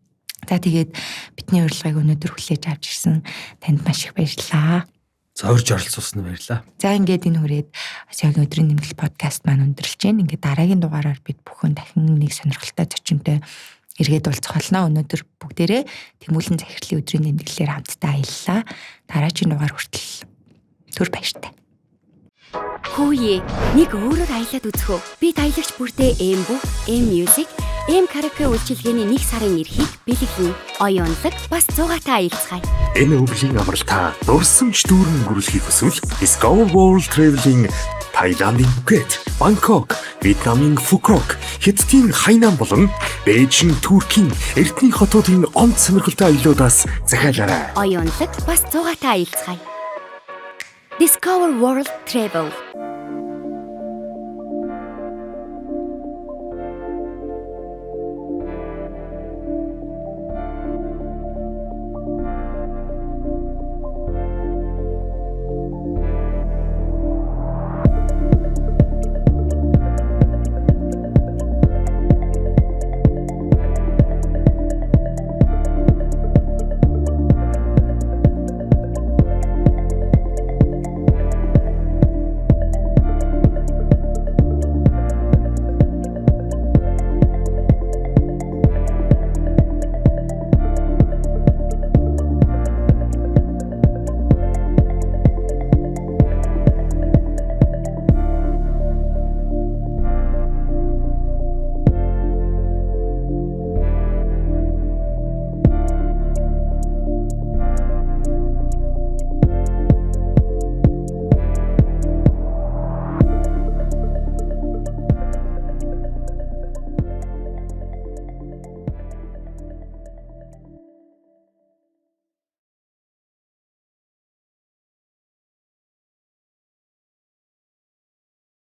За тэгээд бидний урилгыг өнөөдөр хүлээж авч ирсэн танд маш их баярлалаа. За урьж оролцуулсан баярлалаа. За ингээд энэ хүрээд SEO-гийн өдрийн тэмдэглэл подкаст маань өндөрлж байна. Ингээд дараагийн дугаараар бид бүхэн дахин нэг сонирхолтой зочинтой эргээд уулзах болно. Өнөөдөр бүгдээрээ Тэмүүлэн захирлын өдрийн тэмдэглэлээр хамтдаа аяллаа. Дараагийн дугаар хүртэл түр баяртай. Хөөе, нэг өөрөөр аялаад үзэх үү? Би даялагч бүртээ M-Book, M-Music, M-Karaoke үйлчилгээний 1 сарын эрхийг бэлэглэнэ. Оюунлаг бас 100-аатай аялцгаая. Энэ өвлийн амралтаа дурсамж дүүрэн гүрэлхийг хүсвэл Discover World Traveling Thailandын Phuket, Bangkok, Вьетнамын Phuket, Хятадын Хайнан болон Бээжин, Туркийн эртний хотуудын онц сонирхолтой аяллуудаас захиалаарай. Оюунлаг бас 100-аатай аялцгаая. Discover World Travel.